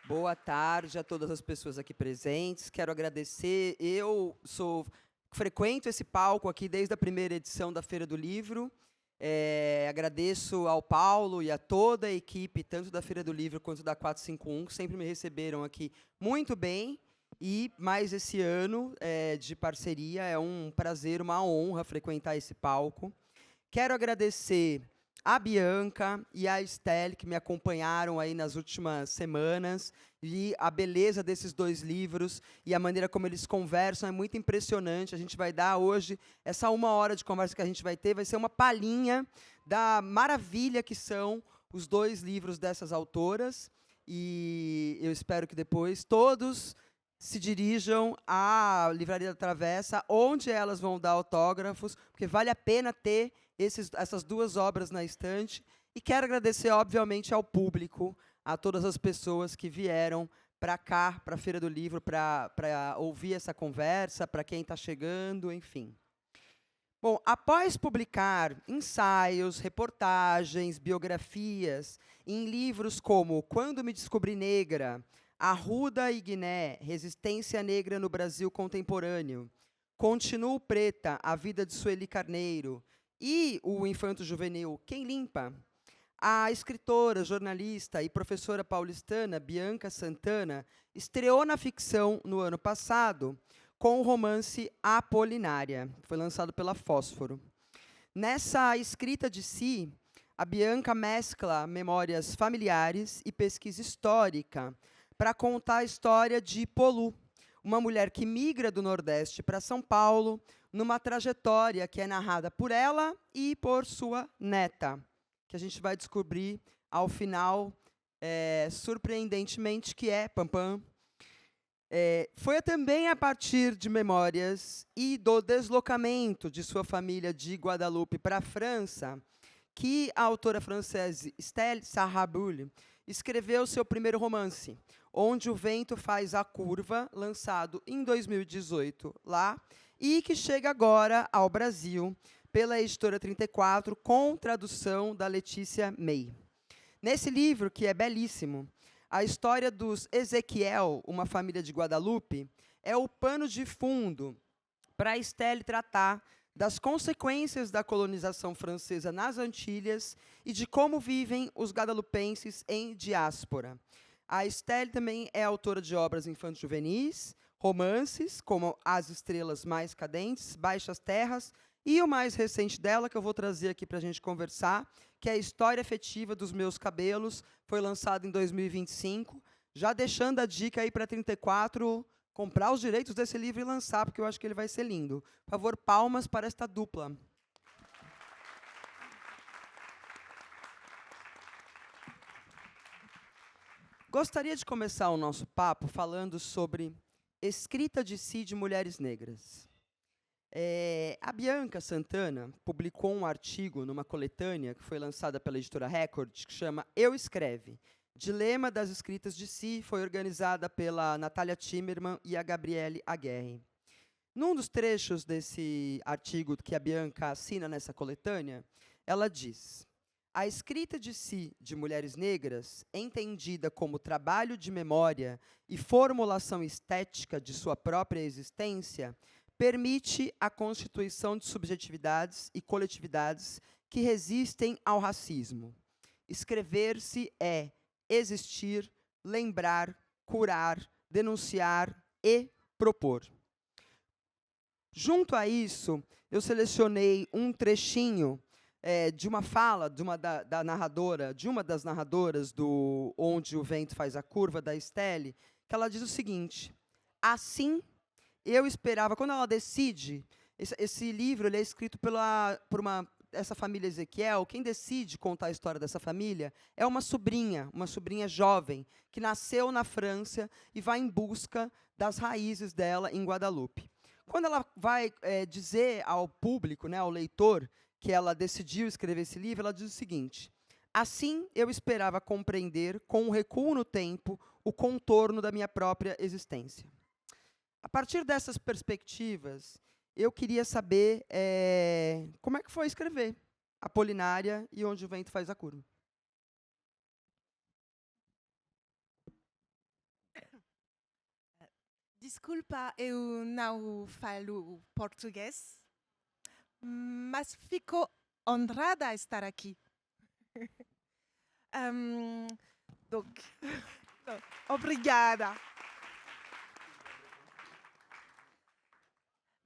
Boa tarde a todas as pessoas aqui presentes. Quero agradecer. Frequento esse palco aqui desde a primeira edição da Feira do Livro. Agradeço ao Paulo e a toda a equipe, tanto da Feira do Livro quanto da 451, que sempre me receberam aqui muito bem. E mais esse ano de parceria, é um prazer, uma honra frequentar esse palco. Quero agradecer a Bianca e a Estelle, que me acompanharam aí nas últimas semanas, e a beleza desses dois livros e a maneira como eles conversam é muito impressionante. A gente vai dar hoje, essa 1 hora de conversa que a gente vai ter, vai ser uma palhinha da maravilha que são os dois livros dessas autoras, e eu espero que depois todos se dirijam à Livraria da Travessa, onde elas vão dar autógrafos, porque vale a pena ter essas duas obras na estante. E quero agradecer, obviamente, ao público, a todas as pessoas que vieram para cá, para a Feira do Livro, para ouvir essa conversa, para quem está chegando, enfim. Bom, após publicar ensaios, reportagens, biografias em livros como Quando Me Descobri Negra, Arruda e Guiné, Resistência Negra no Brasil Contemporâneo, Continuo Preta, A Vida de Sueli Carneiro, e o infanto-juvenil Quem Limpa, a escritora, jornalista e professora paulistana Bianca Santana estreou na ficção no ano passado com o romance Apolinária, que foi lançado pela Fósforo. Nessa escrita de si, a Bianca mescla memórias familiares e pesquisa histórica para contar a história de Polu, uma mulher que migra do Nordeste para São Paulo, numa trajetória que é narrada por ela e por sua neta, que a gente vai descobrir ao final, surpreendentemente, que é Pampam. Foi também a partir de memórias e do deslocamento de sua família de Guadalupe para a França que a autora francesa Estelle Sarraboul escreveu seu primeiro romance, Onde o Vento Faz a Curva, lançado em 2018 lá, e que chega agora ao Brasil pela editora 34, com tradução da Letícia May. Nesse livro, que é belíssimo, a história dos Ezequiel, uma família de Guadalupe, é o pano de fundo para Estelle tratar das consequências da colonização francesa nas Antilhas e de como vivem os guadalupenses em diáspora. A Estelle também é autora de obras infanto-juvenis, romances, como As Estrelas Mais Cadentes, Baixas Terras, e o mais recente dela, que eu vou trazer aqui para a gente conversar, que é a História Efetiva dos Meus Cabelos, foi lançado em 2025, já deixando a dica aí para 34, comprar os direitos desse livro e lançar, porque eu acho que ele vai ser lindo. Por favor, palmas para esta dupla. Gostaria de começar o nosso papo falando sobre escrita de si de mulheres negras. A Bianca Santana publicou um artigo numa coletânea que foi lançada pela editora Record, que chama Eu Escreve, Dilema das Escritas de Si, foi organizada pela Natália Timmerman e a Gabriele Aguerre. Num dos trechos desse artigo que a Bianca assina nessa coletânea, ela diz: a escrita de si de mulheres negras, entendida como trabalho de memória e formulação estética de sua própria existência, permite a constituição de subjetividades e coletividades que resistem ao racismo. Escrever-se é existir, lembrar, curar, denunciar e propor. Junto a isso, eu selecionei um trechinho de uma fala de uma das narradoras do Onde o Vento Faz a Curva, da Estelle, que ela diz o seguinte: assim, eu esperava, quando ela decide, esse livro ele é escrito por essa família Ezequiel. Quem decide contar a história dessa família é uma sobrinha jovem, que nasceu na França e vai em busca das raízes dela em Guadalupe. Quando ela vai dizer ao público, ao leitor, que ela decidiu escrever esse livro, ela diz o seguinte: assim eu esperava compreender, com um recuo no tempo, o contorno da minha própria existência. A partir dessas perspectivas, eu queria saber como é que foi escrever Apolinária e Onde o Vento Faz a Curva. Desculpa, eu não falo português, mas fico honrada a estar aqui. Donc, obrigada.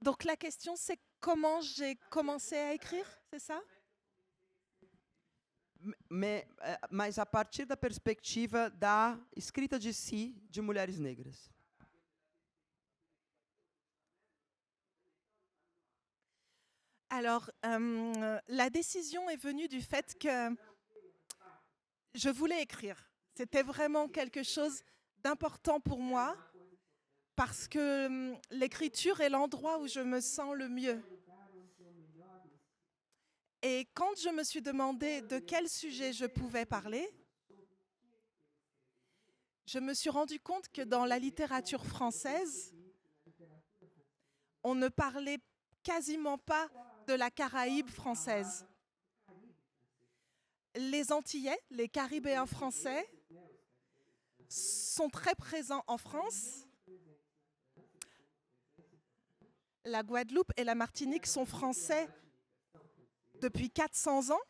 Donc la question, c'est comment j'ai commencé à écrire, c'est ça? Mas a partir da perspectiva da escrita de si de mulheres negras. Alors, la décision est venue du fait que je voulais écrire. C'était vraiment quelque chose d'important pour moi parce que l'écriture est l'endroit où je me sens le mieux. Et quand je me suis demandé de quel sujet je pouvais parler, je me suis rendu compte que dans la littérature française, on ne parlait quasiment pas de la Caraïbe française. Les Antillais, les Caribéens français, sont très présents en France. La Guadeloupe et la Martinique sont français depuis 400 ans.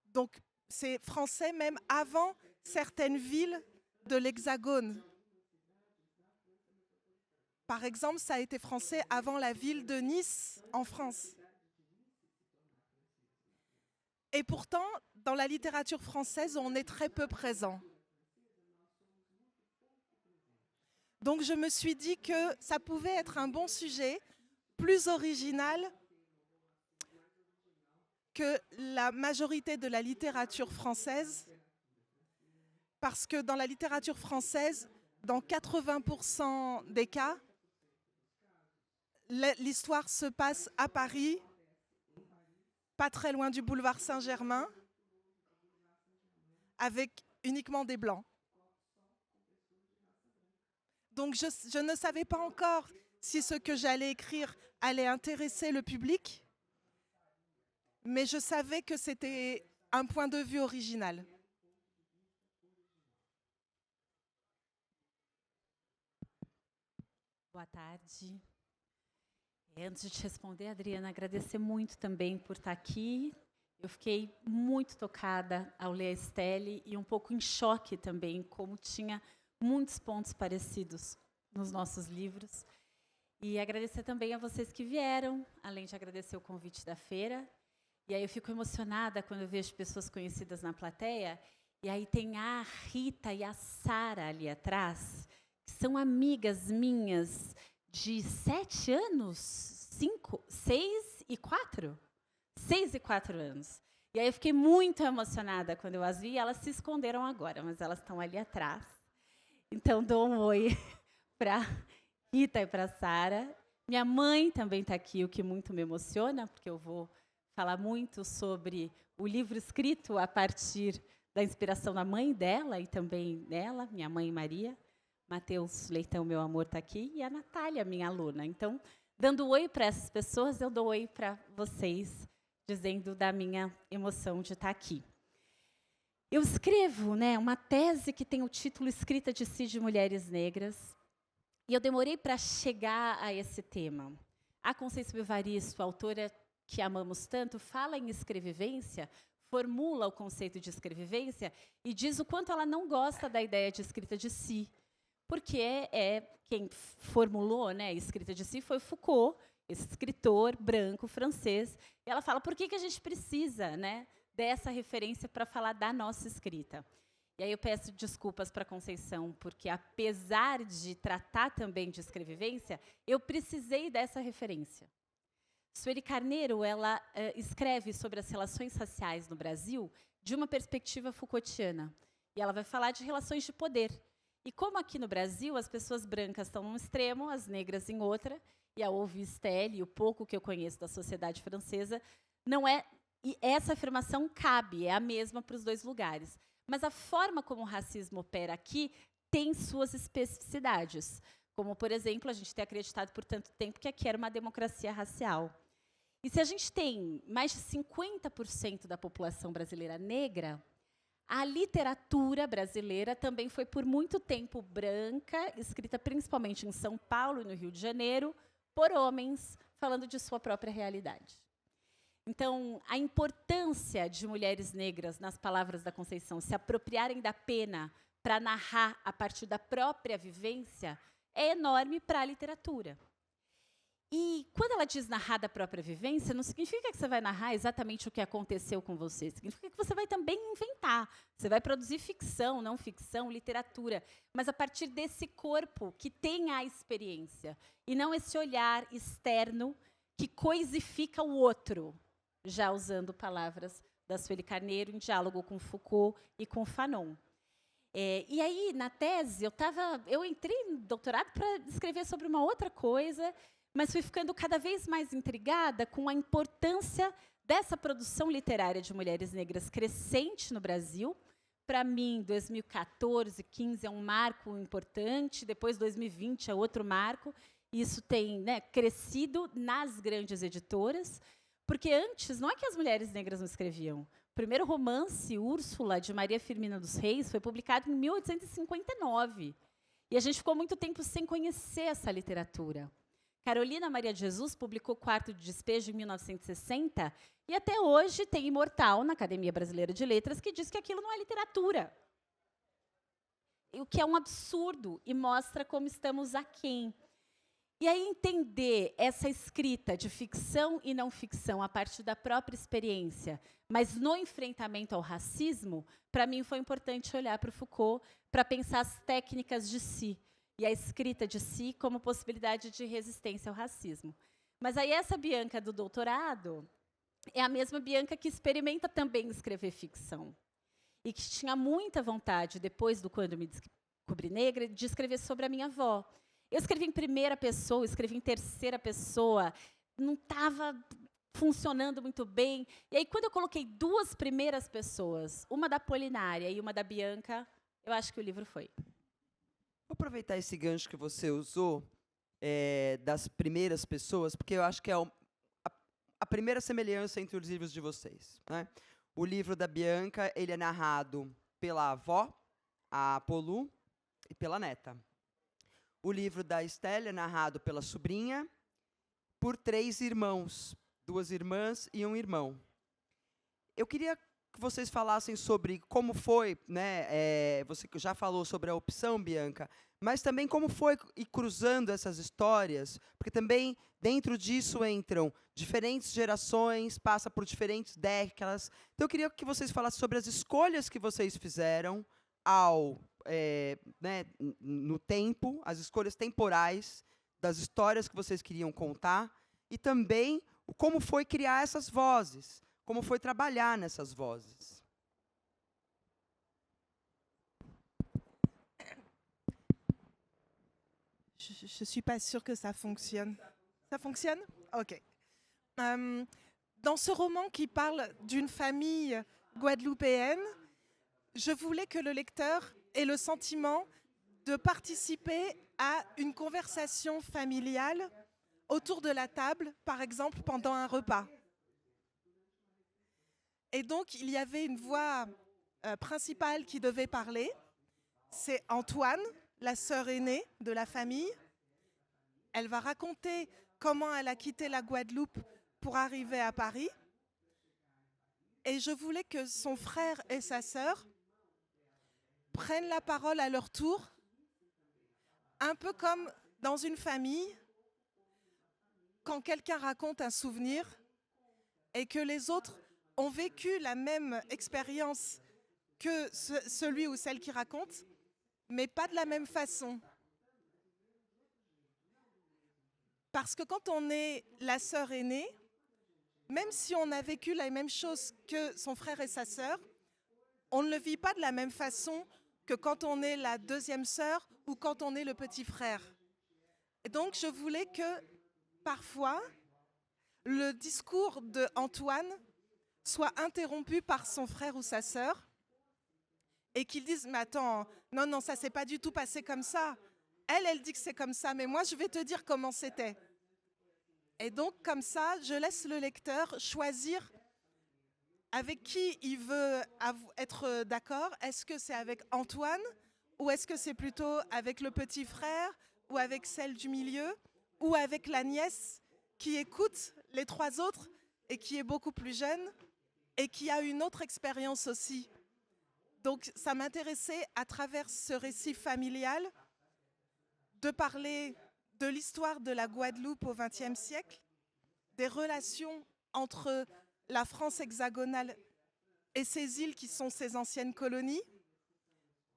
Donc, c'est français même avant certaines villes de l'Hexagone. Par exemple, ça a été français avant la ville de Nice, en France. Et pourtant, dans la littérature française, on est très peu présent. Donc je me suis dit que ça pouvait être un bon sujet, plus original que la majorité de la littérature française, parce que dans la littérature française, dans 80% des cas, l'histoire se passe à Paris, pas très loin du boulevard Saint-Germain, avec uniquement des Blancs. Donc je ne savais pas encore si ce que j'allais écrire allait intéresser le public, mais je savais que c'était un point de vue original. Boa tarde. Antes de te responder, Adriana, agradecer muito também por estar aqui. Eu fiquei muito tocada ao ler a Estelle e um pouco em choque também, como tinha muitos pontos parecidos nos nossos livros. E agradecer também a vocês que vieram, além de agradecer o convite da feira. E aí eu fico emocionada quando eu vejo pessoas conhecidas na plateia. E aí tem a Rita e a Sara ali atrás, que são amigas minhas de 7 anos, 5, 6 e 4? 6 e 4 anos. E aí eu fiquei muito emocionada quando eu as vi, e elas se esconderam agora, mas elas estão ali atrás. Então, dou um oi para Rita e para Sara. Minha mãe também está aqui, o que muito me emociona, porque eu vou falar muito sobre o livro escrito a partir da inspiração da mãe dela e também dela, minha mãe Maria. Matheus Leitão, meu amor, está aqui, e a Natália, minha aluna. Então, dando oi para essas pessoas, eu dou oi para vocês, dizendo da minha emoção de estar aqui. Eu escrevo, uma tese que tem o título Escrita de Si de Mulheres Negras, e eu demorei para chegar a esse tema. A Conceição Evaristo, a autora que amamos tanto, fala em escrevivência, formula o conceito de escrevivência e diz o quanto ela não gosta da ideia de escrita de si, porque quem formulou, a escrita de si foi Foucault, esse escritor branco francês. E ela fala, por que a gente precisa, dessa referência para falar da nossa escrita? E aí eu peço desculpas para a Conceição, porque apesar de tratar também de escrevivência, eu precisei dessa referência. Sueli Carneiro, ela escreve sobre as relações raciais no Brasil de uma perspectiva Foucaultiana. E ela vai falar de relações de poder. E como aqui no Brasil as pessoas brancas estão num extremo, as negras em outra, e ao ouvir Estelle, e o pouco que eu conheço da sociedade francesa, não é. E essa afirmação cabe, é a mesma para os dois lugares. Mas a forma como o racismo opera aqui tem suas especificidades. Como, por exemplo, a gente ter acreditado por tanto tempo que aqui era uma democracia racial. E se a gente tem mais de 50% da população brasileira negra, A literatura brasileira também foi por muito tempo branca, escrita principalmente em São Paulo e no Rio de Janeiro, por homens, falando de sua própria realidade. Então, a importância de mulheres negras, nas palavras da Conceição, se apropriarem da pena para narrar a partir da própria vivência é enorme para a literatura. E quando ela diz narrar da própria vivência, não significa que você vai narrar exatamente o que aconteceu com você. Significa que você vai também inventar. Você vai produzir ficção, não ficção, literatura. Mas a partir desse corpo que tem a experiência. E não esse olhar externo que coisifica o outro. Já usando palavras da Sueli Carneiro, em diálogo com Foucault e com Fanon. E aí, na tese, eu entrei no doutorado para escrever sobre uma outra coisa, mas fui ficando cada vez mais intrigada com a importância dessa produção literária de mulheres negras crescente no Brasil. Para mim, 2014, 2015 é um marco importante, depois 2020 é outro marco, e isso tem, né, crescido nas grandes editoras, porque antes, não é que as mulheres negras não escreviam. O primeiro romance, Úrsula, de Maria Firmina dos Reis, foi publicado em 1859. E a gente ficou muito tempo sem conhecer essa literatura. Carolina Maria de Jesus publicou Quarto de Despejo em 1960, e até hoje tem imortal na Academia Brasileira de Letras que diz que aquilo não é literatura. O que é um absurdo e mostra como estamos aquém. E aí entender essa escrita de ficção e não ficção a partir da própria experiência, mas no enfrentamento ao racismo, para mim foi importante olhar para o Foucault para pensar as técnicas de si e a escrita de si como possibilidade de resistência ao racismo. Mas aí essa Bianca do doutorado é a mesma Bianca que experimenta também escrever ficção e que tinha muita vontade, depois do Quando Me Descobri Negra, de escrever sobre a minha avó. Eu escrevi em primeira pessoa, escrevi em terceira pessoa, não estava funcionando muito bem. E aí, quando eu coloquei duas primeiras pessoas, uma da Polinária e uma da Bianca, eu acho que o livro foi. Vou aproveitar esse gancho que você usou, das primeiras pessoas, porque eu acho que é a primeira semelhança entre os livros de vocês, né? O livro da Bianca, ele é narrado pela avó, a Polu, e pela neta. O livro da Estelle é narrado pela sobrinha, por 3 irmãos, 2 irmãs e 1 irmão. Eu queria que vocês falassem sobre como foi, né? Você já falou sobre a opção, Bianca, mas também como foi ir cruzando essas histórias, porque também dentro disso entram diferentes gerações, passa por diferentes décadas. Então eu queria que vocês falassem sobre as escolhas que vocês fizeram né, no tempo, as escolhas temporais das histórias que vocês queriam contar, e também como foi criar essas vozes, como foi trabalhar nessas vozes. Je ne suis pas sûre que ça fonctionne. Ça fonctionne? OK. Dans ce roman qui parle d'une famille guadeloupéenne, je voulais que le lecteur ait le sentiment de participer à une conversation familiale autour de la table, par exemple pendant un repas. Et donc, il y avait une voix principale qui devait parler. C'est Antoine, la sœur aînée de la famille. Elle va raconter comment elle a quitté la Guadeloupe pour arriver à Paris. Et je voulais que son frère et sa sœur prennent la parole à leur tour, un peu comme dans une famille, quand quelqu'un raconte un souvenir et que les autres ont vécu la même expérience que celui ou celle qui raconte, mais pas de la même façon. Parce que quand on est la sœur aînée, même si on a vécu la même chose que son frère et sa sœur, on ne le vit pas de la même façon que quand on est la deuxième sœur ou quand on est le petit frère. Et donc, je voulais que, parfois, le discours d'Antoine soit interrompu par son frère ou sa sœur et qu'il dise « Mais attends, non, ça s'est pas du tout passé comme ça. Elle dit que c'est comme ça, mais moi, je vais te dire comment c'était. » Et donc, comme ça, je laisse le lecteur choisir avec qui il veut être d'accord. Est-ce que c'est avec Antoine ou est-ce que c'est plutôt avec le petit frère ou avec celle du milieu ou avec la nièce qui écoute les trois autres et qui est beaucoup plus jeune et qui a une autre expérience aussi. Donc ça m'intéressait à travers ce récit familial de parler de l'histoire de la Guadeloupe au XXe siècle, des relations entre la France hexagonale et ces îles qui sont ses anciennes colonies,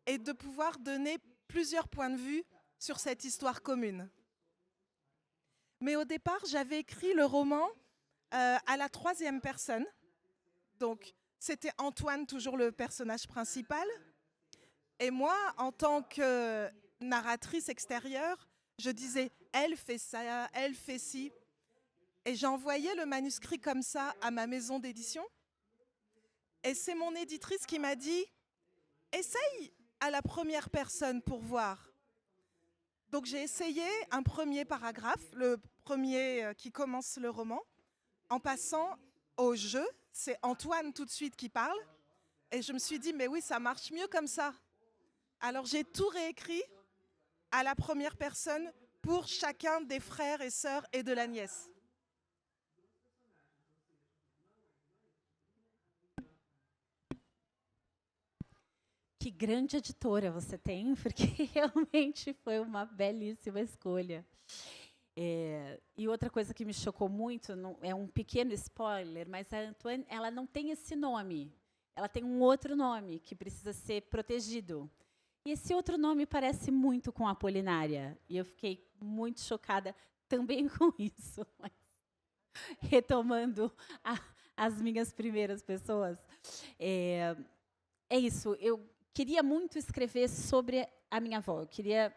et de pouvoir donner plusieurs points de vue sur cette histoire commune. Mais au départ, j'avais écrit le roman à la troisième personne. Donc, c'était Antoine, toujours le personnage principal. Et moi, en tant que narratrice extérieure, je disais « elle fait ça, elle fait ci ». Et j'envoyais le manuscrit comme ça à ma maison d'édition. Et c'est mon éditrice qui m'a dit « essaye à la première personne pour voir ». Donc j'ai essayé un premier paragraphe, le premier qui commence le roman, en passant au jeu. C'est Antoine tout de suite qui parle. Et je me suis dit, mais oui, ça marche mieux comme ça. Alors j'ai tout réécrit à la première personne pour chacun des frères et sœurs et de la nièce. Que grande editora você tem, porque realmente foi uma belíssima escolha. E outra coisa que me chocou muito, é um pequeno spoiler, mas a Antoine, ela não tem esse nome. Ela tem um outro nome que precisa ser protegido. E esse outro nome parece muito com a Apolinária. E eu fiquei muito chocada também com isso. Mas, retomando as minhas primeiras pessoas, é isso. Eu queria muito escrever sobre a minha avó. Eu queria...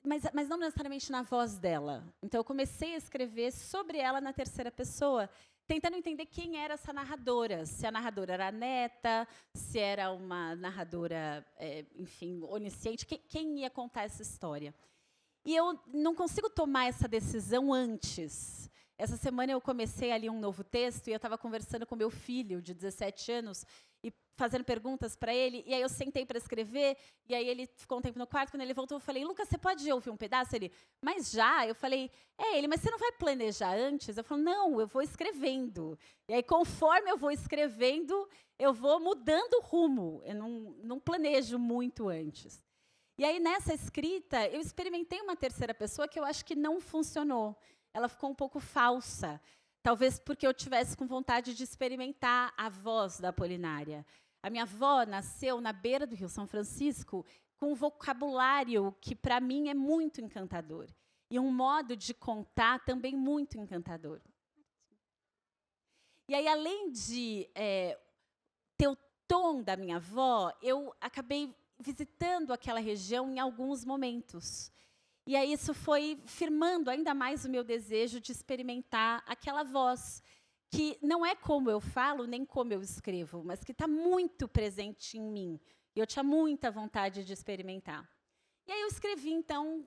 mas não necessariamente na voz dela. Então, eu comecei a escrever sobre ela na terceira pessoa, tentando entender quem era essa narradora. Se a narradora era a neta, se era uma narradora, enfim, onisciente, quem ia contar essa história. E eu não consigo tomar essa decisão antes. Essa semana eu comecei ali um novo texto e eu estava conversando com meu filho, de 17 anos, e fazendo perguntas para ele, e aí eu sentei para escrever, e aí ele ficou um tempo no quarto, quando ele voltou, eu falei, Lucas, você pode ouvir um pedaço? Ele, mas já? Eu falei, mas você não vai planejar antes? Eu falei, não, eu vou escrevendo. E aí, conforme eu vou escrevendo, eu vou mudando o rumo, eu não planejo muito antes. E aí, nessa escrita, eu experimentei uma terceira pessoa que eu acho que não funcionou. Ela ficou um pouco falsa. Talvez porque eu tivesse com vontade de experimentar a voz da Apolinária. A minha avó nasceu na beira do Rio São Francisco com um vocabulário que, para mim, é muito encantador. E um modo de contar também muito encantador. E aí, além de ter o tom da minha avó, eu acabei visitando aquela região em alguns momentos. E aí isso foi firmando ainda mais o meu desejo de experimentar aquela voz, que não é como eu falo, nem como eu escrevo, mas que está muito presente em mim. E eu tinha muita vontade de experimentar. E aí eu escrevi, então,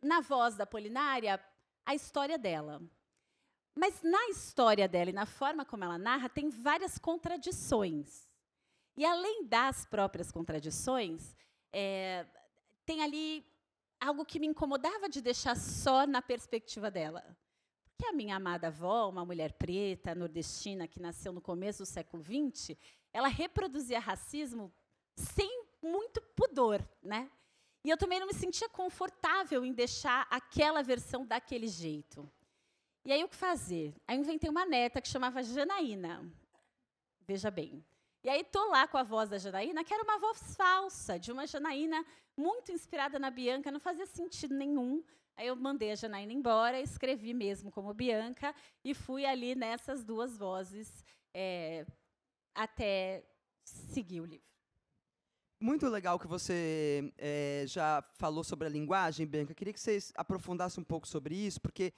na voz da Apolinária, a história dela. Mas na história dela e na forma como ela narra, tem várias contradições. E além das próprias contradições, tem ali algo que me incomodava de deixar só na perspectiva dela. Porque a minha amada avó, uma mulher preta, nordestina, que nasceu no começo do século XX, ela reproduzia racismo sem muito pudor, né? E eu também não me sentia confortável em deixar aquela versão daquele jeito. E aí, o que fazer? Aí eu inventei uma neta que chamava Janaína. Veja bem. E aí, estou lá com a voz da Janaína, que era uma voz falsa, de uma Janaína muito inspirada na Bianca, não fazia sentido nenhum. Aí eu mandei a Janaína embora, escrevi mesmo como Bianca, e fui ali nessas duas vozes até seguir o livro. Muito legal que você já falou sobre a linguagem, Bianca. Queria que vocês aprofundassem um pouco sobre isso, porque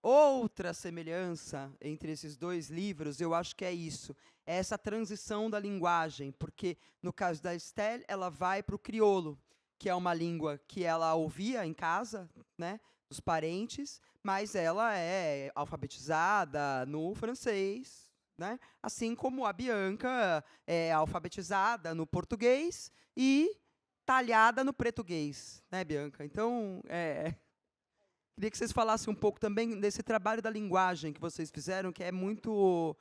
outra semelhança entre esses dois livros, eu acho que é isso. É essa transição da linguagem, porque, no caso da Estelle, ela vai para o crioulo, que é uma língua que ela ouvia em casa, né, dos parentes, mas ela é alfabetizada no francês, né? Assim como a Bianca é alfabetizada no português e talhada no português, né, Bianca? Então, queria que vocês falassem um pouco também desse trabalho da linguagem que vocês fizeram, que é muito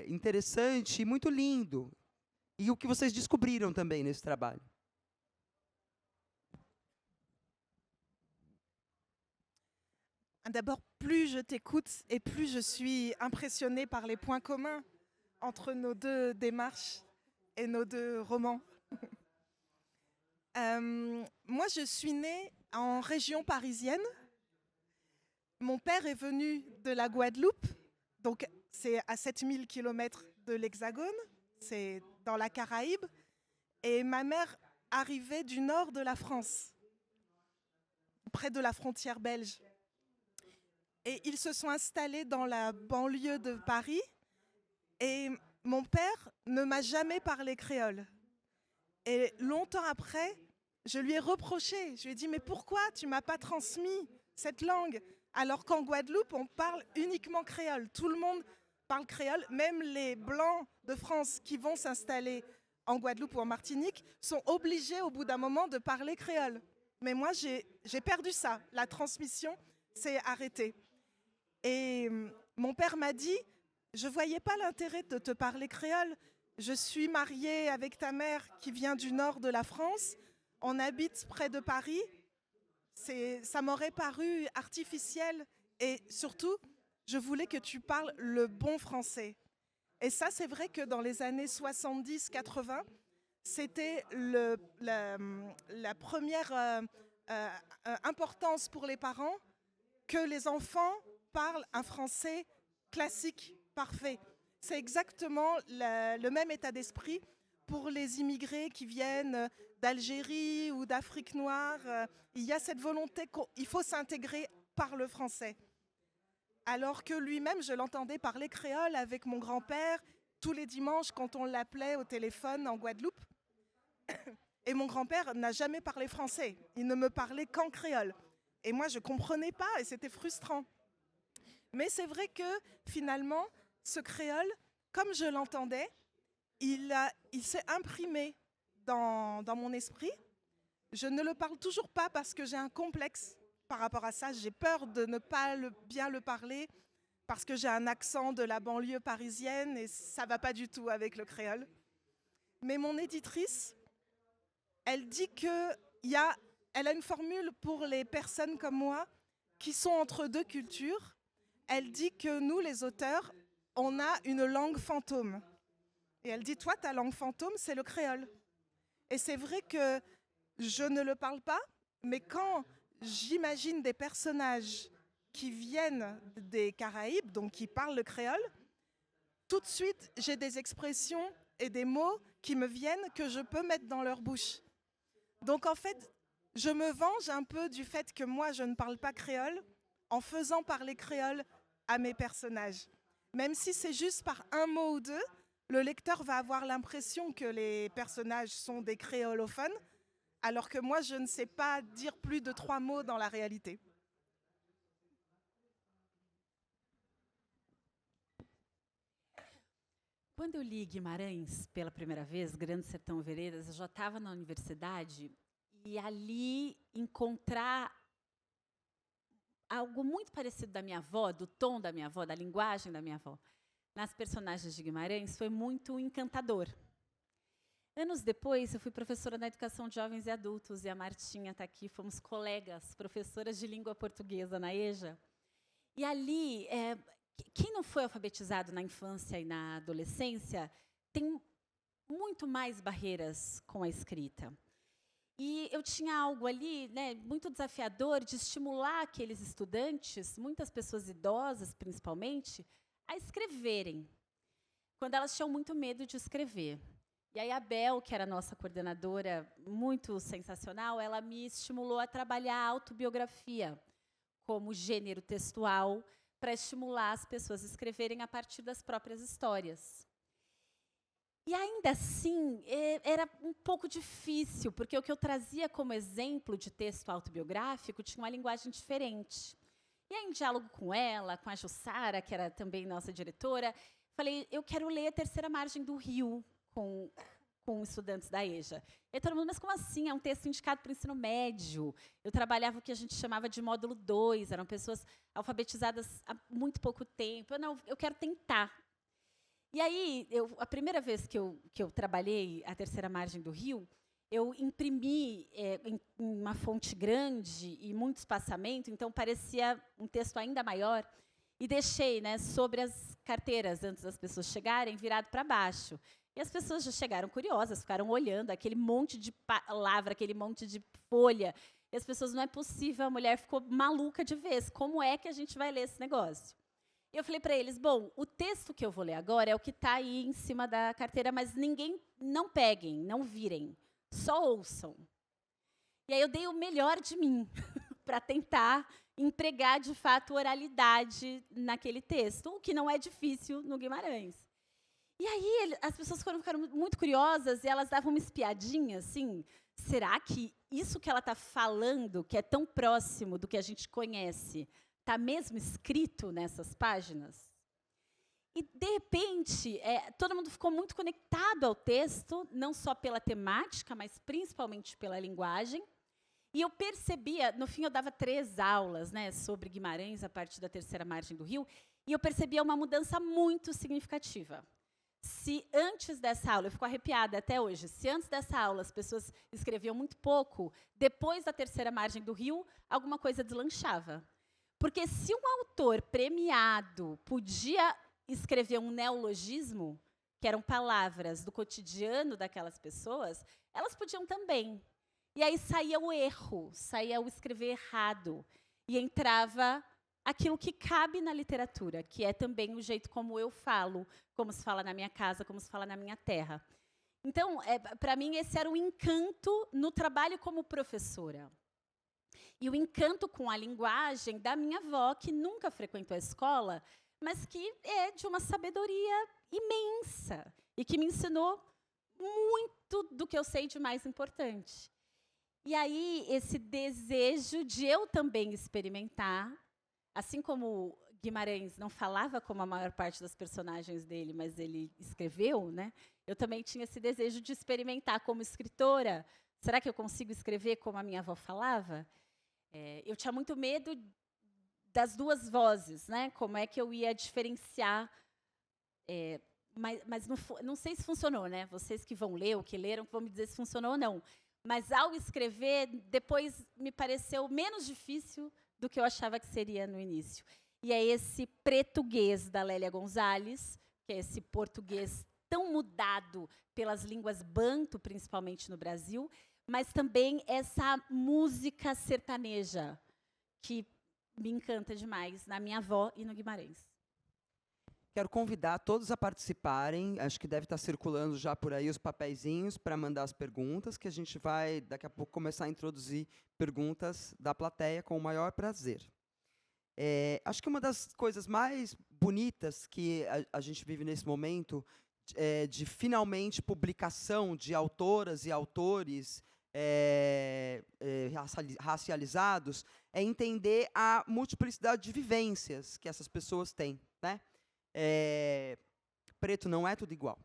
interessante e muito lindo. E o que vocês descobriram também nesse trabalho. D'abord, plus je t'écoute et plus je suis impressionnée par les points communs entre nos deux démarches et nos deux romans. Moi, je suis née en région parisienne. Mon père est venu de la Guadeloupe, donc c'est à 7000 km de l'Hexagone, c'est dans la Caraïbe. Et ma mère arrivait du nord de la France, près de la frontière belge. Et ils se sont installés dans la banlieue de Paris. Et mon père ne m'a jamais parlé créole. Et longtemps après, je lui ai reproché. Je lui ai dit, mais pourquoi tu ne m'as pas transmis cette langue alors qu'en Guadeloupe, on parle uniquement créole. Tout le monde parle créole. Même les Blancs de France qui vont s'installer en Guadeloupe ou en Martinique sont obligés au bout d'un moment de parler créole. Mais moi, j'ai perdu ça. La transmission s'est arrêtée. Et mon père m'a dit, je ne voyais pas l'intérêt de te parler créole. Je suis mariée avec ta mère qui vient du nord de la France. On habite près de Paris. Ça m'aurait paru artificiel. Et surtout, je voulais que tu parles le bon français. Et ça, c'est vrai que dans les années 70-80, c'était la première importance pour les parents que les enfants parlent un français classique, parfait. C'est exactement le même état d'esprit pour les immigrés qui viennent d'Algérie ou d'Afrique noire. Il y a cette volonté qu'il faut s'intégrer par le français. Alors que lui-même, je l'entendais parler créole avec mon grand-père tous les dimanches quand on l'appelait au téléphone en Guadeloupe. Et mon grand-père n'a jamais parlé français. Il ne me parlait qu'en créole. Et moi, je ne comprenais pas et c'était frustrant. Mais c'est vrai que finalement, ce créole, comme je l'entendais, il s'est imprimé dans mon esprit. Je ne le parle toujours pas parce que j'ai un complexe par rapport à ça. J'ai peur de ne pas bien le parler parce que j'ai un accent de la banlieue parisienne et ça ne va pas du tout avec le créole. Mais mon éditrice, elle dit qu'elle a une formule pour les personnes comme moi qui sont entre deux cultures. Elle dit que nous, les auteurs, on a une langue fantôme. Et elle dit, toi, ta langue fantôme, c'est le créole. Et c'est vrai que je ne le parle pas, mais quand j'imagine des personnages qui viennent des Caraïbes, donc qui parlent le créole, tout de suite, j'ai des expressions et des mots qui me viennent que je peux mettre dans leur bouche. Donc en fait, je me venge un peu du fait que moi, je ne parle pas créole en faisant parler créole à mes personnages. Même si c'est juste par un mot ou deux, le lecteur va avoir l'impression que les personnages sont des créolophones, alors que moi, je ne sais pas dire plus de 3 mots dans la réalité. Quando eu li Guimarães pela primeira vez, Grande Sertão Veredas, eu já estava na universidade e ali encontrar algo muito parecido da minha avó, do tom da minha avó, da linguagem da minha avó, nas personagens de Guimarães, foi muito encantador. Anos depois, eu fui professora na educação de jovens e adultos, e a Martinha está aqui, fomos colegas, professoras de língua portuguesa na EJA. E ali, quem não foi alfabetizado na infância e na adolescência, tem muito mais barreiras com a escrita. E eu tinha algo ali, né, muito desafiador de estimular aqueles estudantes, muitas pessoas idosas, principalmente, a escreverem, quando elas tinham muito medo de escrever. E aí a Bel, que era a nossa coordenadora, muito sensacional, ela me estimulou a trabalhar a autobiografia como gênero textual para estimular as pessoas a escreverem a partir das próprias histórias. E ainda assim, era um pouco difícil, porque o que eu trazia como exemplo de texto autobiográfico tinha uma linguagem diferente. E aí, em diálogo com ela, com a Jussara, que era também nossa diretora, falei, eu quero ler A Terceira Margem do Rio com estudantes da EJA. E aí todo mundo, mas como assim? É um texto indicado para o ensino médio. Eu trabalhava o que a gente chamava de módulo 2, eram pessoas alfabetizadas há muito pouco tempo. Eu quero tentar. E aí, a primeira vez que eu trabalhei A Terceira Margem do Rio, eu imprimi em uma fonte grande e muito espaçamento, então parecia um texto ainda maior, e deixei, né, sobre as carteiras, antes das pessoas chegarem, virado para baixo. E as pessoas já chegaram curiosas, ficaram olhando aquele monte de palavra, aquele monte de folha. E as pessoas, não é possível, a mulher ficou maluca de vez. Como é que a gente vai ler esse negócio? E eu falei para eles, bom, o texto que eu vou ler agora é o que está aí em cima da carteira, mas não peguem, não virem, só ouçam. E aí eu dei o melhor de mim para tentar empregar, de fato, oralidade naquele texto, o que não é difícil no Guimarães. E aí as pessoas ficaram muito curiosas e elas davam uma espiadinha, assim, será que isso que ela está falando, que é tão próximo do que a gente conhece, está mesmo escrito nessas páginas? E, de repente, todo mundo ficou muito conectado ao texto, não só pela temática, mas principalmente pela linguagem. E eu percebia, no fim eu dava 3 aulas, né, sobre Guimarães, a partir da Terceira Margem do Rio, e eu percebia uma mudança muito significativa. Se antes dessa aula, eu fico arrepiada até hoje, se antes dessa aula as pessoas escreviam muito pouco, depois da Terceira Margem do Rio, alguma coisa deslanchava. Porque se um autor premiado podia escrever um neologismo, que eram palavras do cotidiano daquelas pessoas, elas podiam também. E aí saía o erro, saía o escrever errado, e entrava aquilo que cabe na literatura, que é também o jeito como eu falo, como se fala na minha casa, como se fala na minha terra. Então, para mim, esse era o encanto no trabalho como professora. E o encanto com a linguagem da minha avó, que nunca frequentou a escola, mas que é de uma sabedoria imensa e que me ensinou muito do que eu sei de mais importante. E aí, esse desejo de eu também experimentar, assim como Guimarães não falava como a maior parte das personagens dele, mas ele escreveu, né? Eu também tinha esse desejo de experimentar como escritora. Será que eu consigo escrever como a minha avó falava? Eu tinha muito medo das 2 vozes, né? Como é que eu ia diferenciar? Mas não sei se funcionou, né? Vocês que vão ler ou que leram, que vão me dizer se funcionou ou não. Mas, ao escrever, depois me pareceu menos difícil do que eu achava que seria no início. E é esse português da Lélia Gonzalez, que é esse português tão mudado pelas línguas banto, principalmente no Brasil, mas também essa música sertaneja, que me encanta demais na minha avó e no Guimarães. Quero convidar todos a participarem, acho que deve estar circulando já por aí os papeizinhos para mandar as perguntas, que a gente vai, daqui a pouco, começar a introduzir perguntas da plateia com o maior prazer. Acho que uma das coisas mais bonitas que a gente vive nesse momento, de finalmente publicação de autoras e autores racializados, é entender a multiplicidade de vivências que essas pessoas têm, né? Preto não é tudo igual.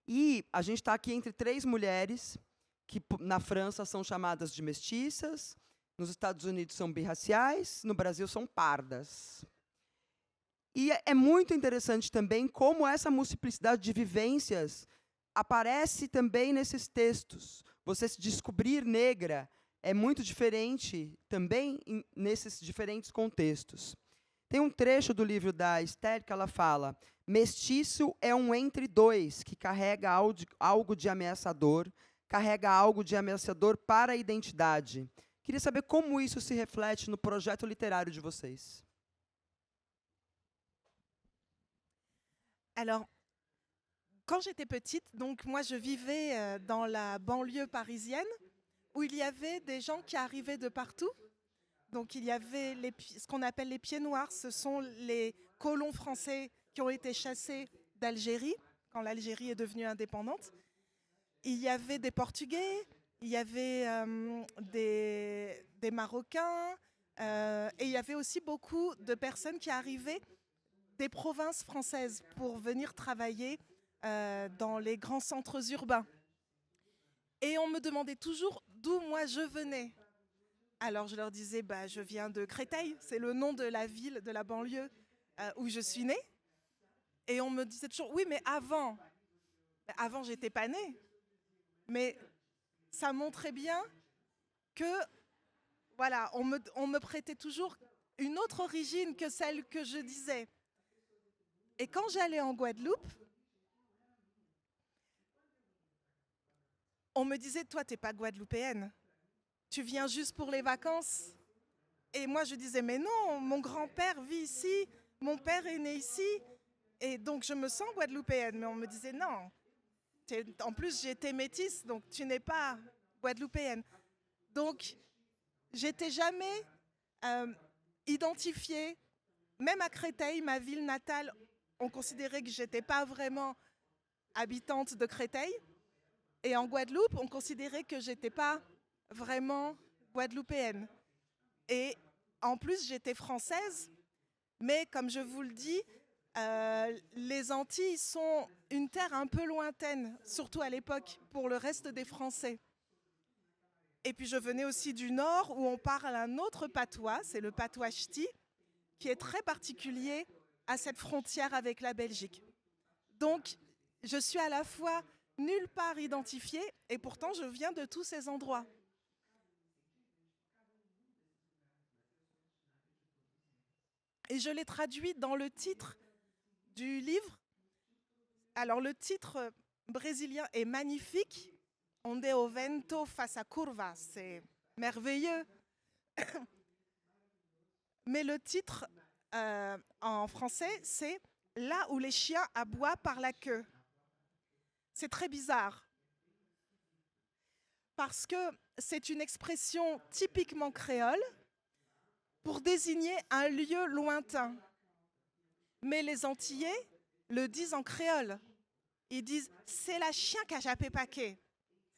E a gente está aqui entre 3 mulheres que na França são chamadas de mestiças, nos Estados Unidos são birraciais, no Brasil são pardas. E é muito interessante também como essa multiplicidade de vivências aparece também nesses textos. Você se descobrir negra é muito diferente também nesses diferentes contextos. Tem um trecho do livro da Esther que ela fala: mestiço é um entre 2 que carrega algo de ameaçador, carrega algo de ameaçador para a identidade. Queria saber como isso se reflete no projeto literário de vocês. Alors, quand j'étais petite, donc moi je vivais dans la banlieue parisienne, où il y avait des gens qui arrivaient de partout. Donc il y avait ce qu'on appelle les pieds noirs, ce sont les colons français qui ont été chassés d'Algérie, quand l'Algérie est devenue indépendante. Il y avait des Portugais, il y avait des Marocains, et il y avait aussi beaucoup de personnes qui arrivaient des provinces françaises pour venir travailler dans les grands centres urbains. Et on me demandait toujours d'où moi je venais. Alors je leur disais, je viens de Créteil, c'est le nom de la ville, de la banlieue où je suis née. Et on me disait toujours, oui, mais avant j'étais pas née. Mais ça montrait bien que, voilà, on me prêtait toujours une autre origine que celle que je disais. Et quand j'allais en Guadeloupe, on me disait, toi, t'es pas guadeloupéenne. Tu viens juste pour les vacances. Et moi, je disais, mais non, mon grand-père vit ici, mon père est né ici, et donc je me sens guadeloupéenne. Mais on me disait, non, en plus j'étais métisse, donc tu n'es pas guadeloupéenne. Donc, j'étais jamais identifiée, même à Créteil, ma ville natale, on considérait que j'étais pas vraiment habitante de Créteil. Et en Guadeloupe, on considérait que j'étais pas vraiment guadeloupéenne. Et en plus, j'étais française, mais comme je vous le dis, les Antilles sont une terre un peu lointaine, surtout à l'époque, pour le reste des Français. Et puis je venais aussi du Nord, où on parle un autre patois, c'est le patois ch'ti, qui est très particulier à cette frontière avec la Belgique. Donc, je suis à la fois nulle part identifiée, et pourtant je viens de tous ces endroits. Et je l'ai traduit dans le titre du livre. Alors le titre brésilien est magnifique. Onde o vento faça curva, c'est merveilleux. Mais le titre en français, c'est Là où les chiens aboient par la queue. C'est très bizarre. Parce que c'est une expression typiquement créole pour désigner un lieu lointain. Mais les Antillais le disent en créole. Ils disent « c'est la chien qui a jappé paquet ».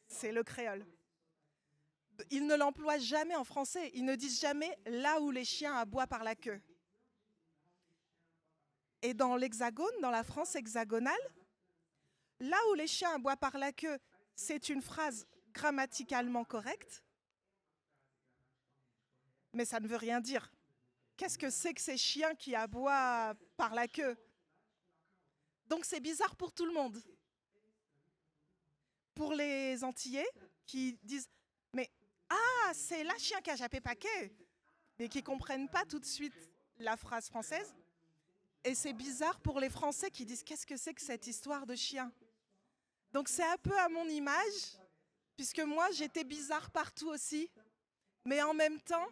C'est le créole. Ils ne l'emploient jamais en français. Ils ne disent jamais « là où les chiens aboient par la queue ». Et dans l'Hexagone, dans la France hexagonale, « là où les chiens aboient par la queue », c'est une phrase grammaticalement correcte, mais ça ne veut rien dire. Qu'est-ce que c'est que ces chiens qui aboient par la queue? Donc c'est bizarre pour tout le monde. Pour les Antillais qui disent « mais c'est la chien qui a jappé paquet », mais qui ne comprennent pas tout de suite la phrase française. Et c'est bizarre pour les Français qui disent « qu'est-ce que c'est que cette histoire de chien ?» Donc c'est un peu à mon image, puisque moi j'étais bizarre partout aussi, mais en même temps,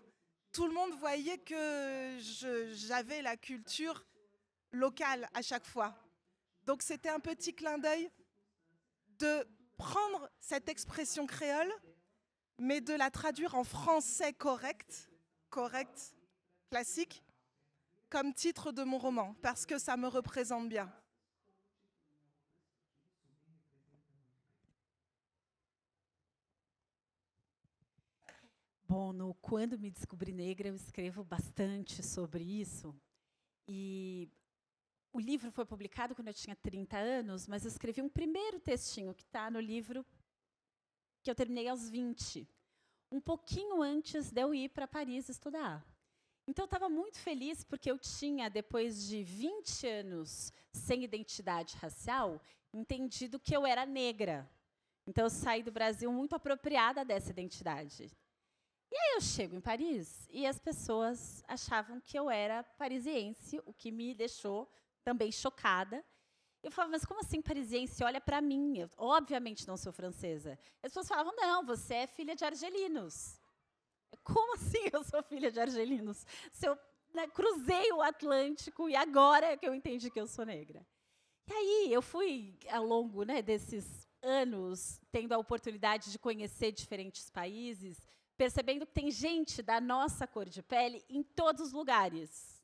tout le monde voyait que j'avais la culture locale à chaque fois. Donc c'était un petit clin d'œil de prendre cette expression créole, mais de la traduire en français correct, classique, comme titre de mon roman, parce que ça me représente bien. Bom, no Quando Me Descobri Negra, eu escrevo bastante sobre isso. E o livro foi publicado quando eu tinha 30 anos, mas eu escrevi um primeiro textinho que está no livro que eu terminei aos 20, um pouquinho antes de eu ir para Paris estudar. Então, eu estava muito feliz porque eu tinha, depois de 20 anos sem identidade racial, entendido que eu era negra. Então, eu saí do Brasil muito apropriada dessa identidade. E aí eu chego em Paris e as pessoas achavam que eu era parisiense, o que me deixou também chocada. Eu falava, mas como assim parisiense? Olha para mim, eu obviamente não sou francesa. As pessoas falavam, não, você é filha de argelinos. Como assim eu sou filha de argelinos? Se eu cruzei o Atlântico e agora é que eu entendi que eu sou negra. E aí eu fui, ao longo desses anos, tendo a oportunidade de conhecer diferentes países, percebendo que tem gente da nossa cor de pele em todos os lugares.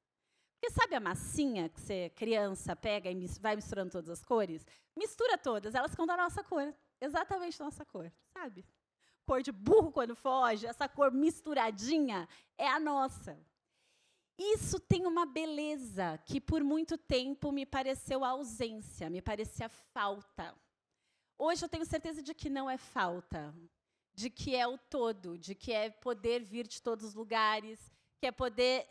Porque sabe a massinha que você, criança, pega e vai misturando todas as cores? Mistura todas, elas ficam da nossa cor, exatamente da nossa cor, sabe? Cor de burro quando foge, essa cor misturadinha é a nossa. Isso tem uma beleza que por muito tempo me pareceu ausência, me parecia falta. Hoje eu tenho certeza de que não é falta, de que é o todo, de que é poder vir de todos os lugares, que é poder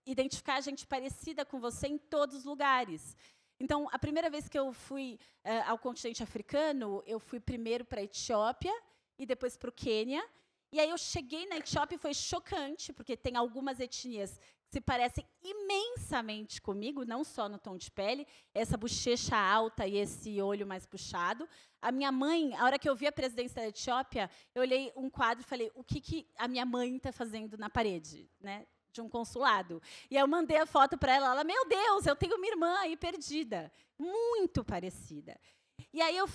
identificar gente parecida com você em todos os lugares. Então, a primeira vez que eu fui ao continente africano, eu fui primeiro para a Etiópia e depois para o Quênia. E aí eu cheguei na Etiópia e foi chocante, porque tem algumas etnias que se parecem imensamente comigo, não só no tom de pele, essa bochecha alta e esse olho mais puxado. A minha mãe, a hora que eu vi a presidência da Etiópia, eu olhei um quadro e falei, o que a minha mãe está fazendo na parede, né, de um consulado? E aí eu mandei a foto para ela, meu Deus, eu tenho uma irmã aí perdida, muito parecida. E aí eu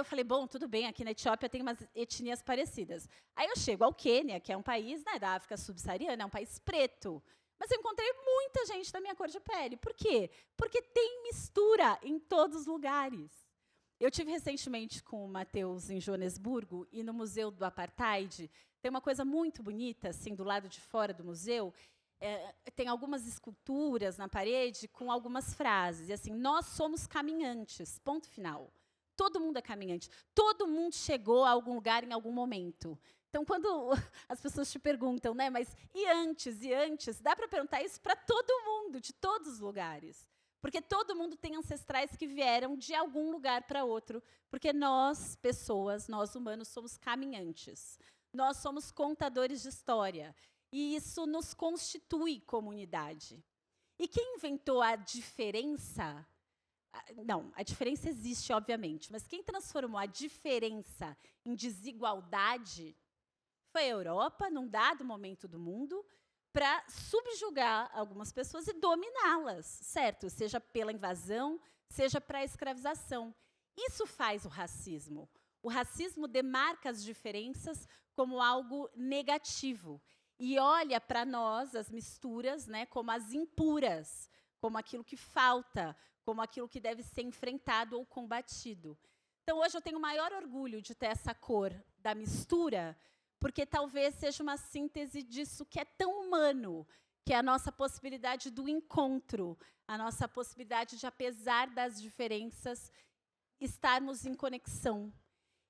falei, bom, tudo bem, aqui na Etiópia tem umas etnias parecidas. Aí eu chego ao Quênia, que é um país, né, da África subsaariana, é um país preto. Mas eu encontrei muita gente da minha cor de pele. Por quê? Porque tem mistura em todos os lugares. Eu tive recentemente com o Matheus em Joanesburgo, e no Museu do Apartheid tem uma coisa muito bonita, assim, do lado de fora do museu, tem algumas esculturas na parede com algumas frases. E assim, nós somos caminhantes, ponto final. Todo mundo é caminhante. Todo mundo chegou a algum lugar em algum momento. Então, quando as pessoas te perguntam, né, mas e antes, dá para perguntar isso para todo mundo, de todos os lugares. Porque todo mundo tem ancestrais que vieram de algum lugar para outro. Porque nós, pessoas, nós humanos, somos caminhantes. Nós somos contadores de história. E isso nos constitui comunidade. E quem inventou a diferença... Não, a diferença existe, obviamente, mas quem transformou a diferença em desigualdade foi a Europa, num dado momento do mundo, para subjugar algumas pessoas e dominá-las, certo? Seja pela invasão, seja para a escravização. Isso faz o racismo. O racismo demarca as diferenças como algo negativo e olha para nós, as misturas, né, como as impuras, como aquilo que falta, como aquilo que deve ser enfrentado ou combatido. Então, hoje eu tenho o maior orgulho de ter essa cor da mistura, porque talvez seja uma síntese disso que é tão humano, que é a nossa possibilidade do encontro, a nossa possibilidade de, apesar das diferenças, estarmos em conexão.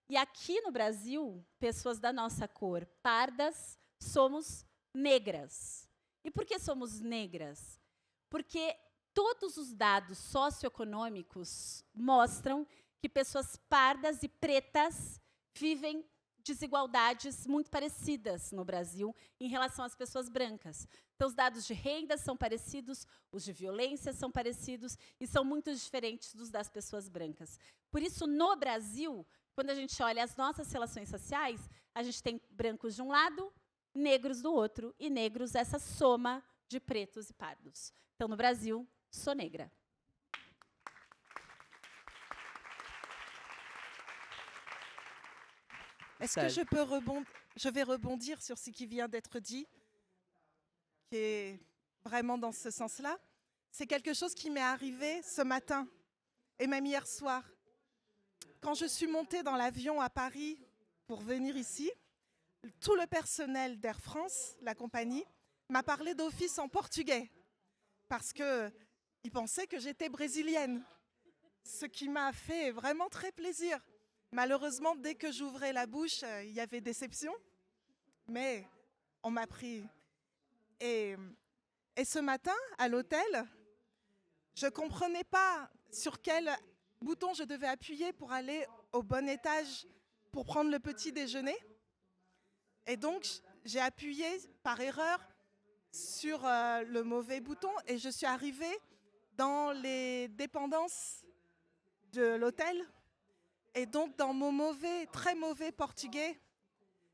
E aqui no Brasil, pessoas da nossa cor, pardas, somos negras. E por que somos negras? Porque todos os dados socioeconômicos mostram que pessoas pardas e pretas vivem desigualdades muito parecidas no Brasil em relação às pessoas brancas. Então, os dados de renda são parecidos, os de violência são parecidos e são muito diferentes dos das pessoas brancas. Por isso, no Brasil, quando a gente olha as nossas relações sociais, a gente tem brancos de um lado, negros do outro, e negros essa soma de pretos e pardos. Então, no Brasil, sou negra. Est-ce que je vais rebondir sur ce qui vient d'être dit, qui est vraiment dans ce sens-là. C'est quelque chose qui m'est arrivé ce matin et même hier soir. Quand je suis montée dans l'avion à Paris pour venir ici, tout le personnel d'Air France, la compagnie, m'a parlé d'office en portugais parce qu'ils pensaient que j'étais brésilienne, ce qui m'a fait vraiment très plaisir. Malheureusement, dès que j'ouvrais la bouche, il y avait déception, mais on m'a pris. Et ce matin, à l'hôtel, je ne comprenais pas sur quel bouton je devais appuyer pour aller au bon étage pour prendre le petit déjeuner. Et donc, j'ai appuyé par erreur sur le mauvais bouton et je suis arrivée dans les dépendances de l'hôtel. Et donc, dans mon très mauvais portugais,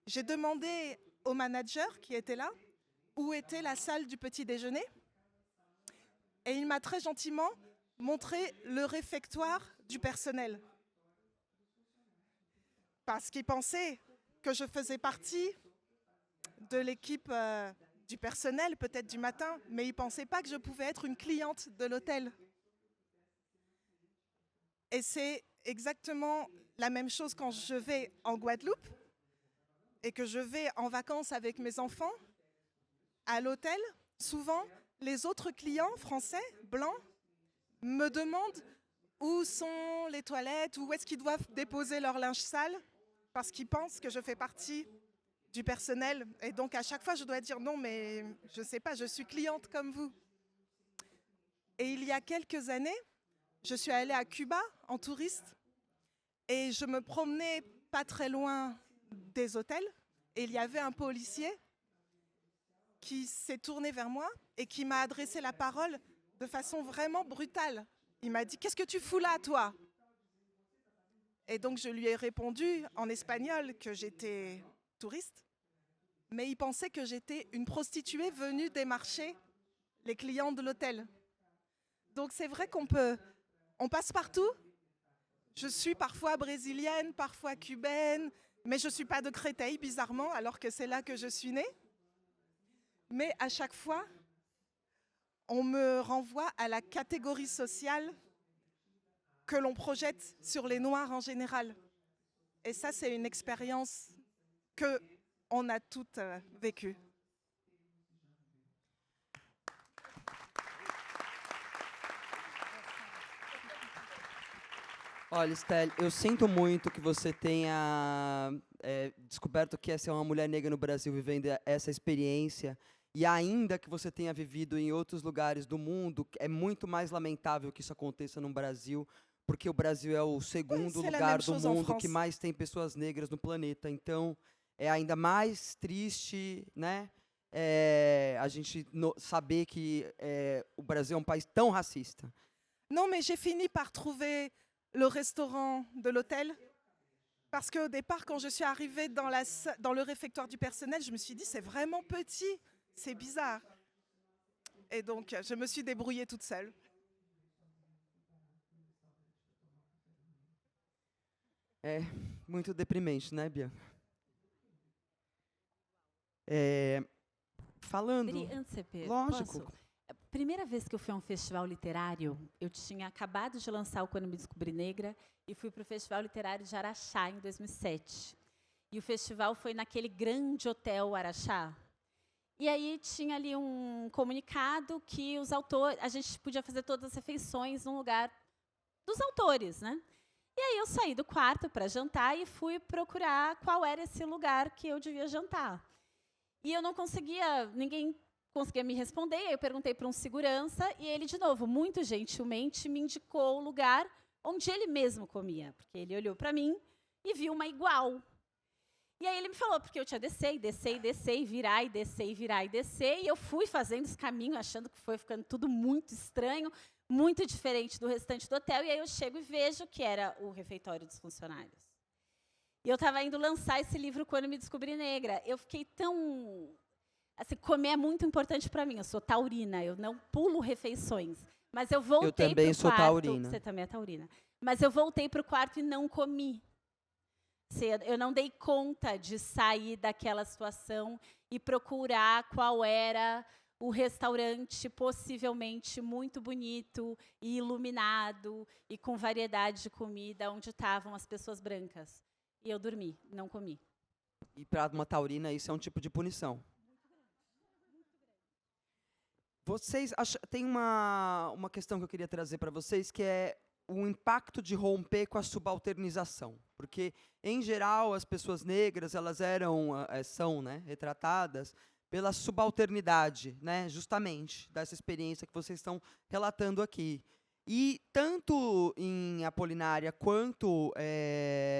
j'ai demandé au manager qui était là où était la salle du petit déjeuner. Et il m'a très gentiment montré le réfectoire du personnel. Parce qu'il pensait que je faisais partie de l'équipe du personnel, peut-être du matin, mais il ne pensait pas que je pouvais être une cliente de l'hôtel. Et c'est exactement la même chose quand je vais en Guadeloupe et que je vais en vacances avec mes enfants. À l'hôtel, souvent, les autres clients français, blancs, me demandent où sont les toilettes, où est-ce qu'ils doivent déposer leur linge sale, parce qu'ils pensent que je fais partie du personnel. Et donc, à chaque fois, je dois dire non, mais je ne sais pas, je suis cliente comme vous. Et il y a quelques années, je suis allée à Cuba en touriste et je me promenais pas très loin des hôtels et il y avait un policier qui s'est tourné vers moi et qui m'a adressé la parole de façon vraiment brutale. Il m'a dit « Qu'est-ce que tu fous là, toi ?» Et donc, je lui ai répondu en espagnol que j'étais touriste, mais il pensait que j'étais une prostituée venue démarcher les clients de l'hôtel. Donc, c'est vrai on passe partout. Je suis parfois brésilienne, parfois cubaine, mais je ne suis pas de Créteil, bizarrement, alors que c'est là que je suis née. Mais à chaque fois, on me renvoie à la catégorie sociale que l'on projette sur les Noirs en général. Et ça, c'est une expérience qu'on a toutes vécue. Olha, Estelle, eu sinto muito que você tenha descoberto que essa é uma mulher negra no Brasil vivendo essa experiência, e ainda que você tenha vivido em outros lugares do mundo, é muito mais lamentável que isso aconteça no Brasil, porque o Brasil é o segundo lugar do mundo que mais tem pessoas negras no planeta. Então, é ainda mais triste, né? A gente saber que o Brasil é um país tão racista. Non, mais j'ai fini par trouver le restaurant de l'hôtel. Parce qu'au départ, quand je suis arrivée dans le réfectoire du personnel, je me suis dit, c'est vraiment petit, c'est bizarre. Et donc, je me suis débrouillée toute seule. É muito deprimente, né, Bianca? Falando... Lógico. Posso? Primeira vez que eu fui a um festival literário, eu tinha acabado de lançar o Quando Me Descobri Negra e fui para o Festival Literário de Araxá, em 2007. E o festival foi naquele grande hotel Araxá. E aí tinha ali um comunicado que os autores, a gente podia fazer todas as refeições num lugar dos autores, né? E aí eu saí do quarto para jantar e fui procurar qual era esse lugar que eu devia jantar. E eu não conseguia, ninguém conseguia me responder. Aí eu perguntei para um segurança e ele, de novo, muito gentilmente, me indicou o lugar onde ele mesmo comia, porque ele olhou para mim e viu uma igual. E aí ele me falou, porque eu tinha descer, e virar, e descer, e eu fui fazendo esse caminho, achando que foi ficando tudo muito estranho, muito diferente do restante do hotel, e aí eu chego e vejo que era o refeitório dos funcionários. E eu estava indo lançar esse livro Quando Me Descobri Negra. Eu fiquei tão... Assim, comer é muito importante para mim. Eu sou taurina, eu não pulo refeições. Mas eu voltei para o quarto... Eu também sou taurina. Você também é taurina. Mas eu voltei para o quarto e não comi. Eu não dei conta de sair daquela situação e procurar qual era o restaurante possivelmente muito bonito e iluminado e com variedade de comida onde estavam as pessoas brancas. E eu dormi, não comi. E para uma taurina isso é um tipo de punição. Vocês tem uma questão que eu queria trazer para vocês, que é o impacto de romper com a subalternização. Porque, em geral, as pessoas negras elas são, né, retratadas pela subalternidade, né, justamente, dessa experiência que vocês estão relatando aqui. E, tanto em Apolinária quanto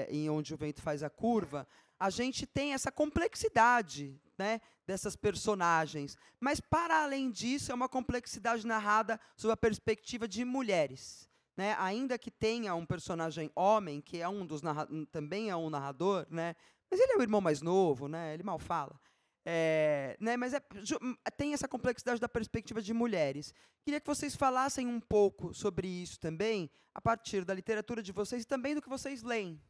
em Onde o Vento Faz a Curva, a gente tem essa complexidade, né, dessas personagens. Mas, para além disso, é uma complexidade narrada sob a perspectiva de mulheres. Né? Ainda que tenha um personagem homem, que é também é um narrador, né? Mas ele é o irmão mais novo, né? Ele mal fala. Né? Mas tem essa complexidade da perspectiva de mulheres. Queria que vocês falassem um pouco sobre isso também, a partir da literatura de vocês e também do que vocês leem.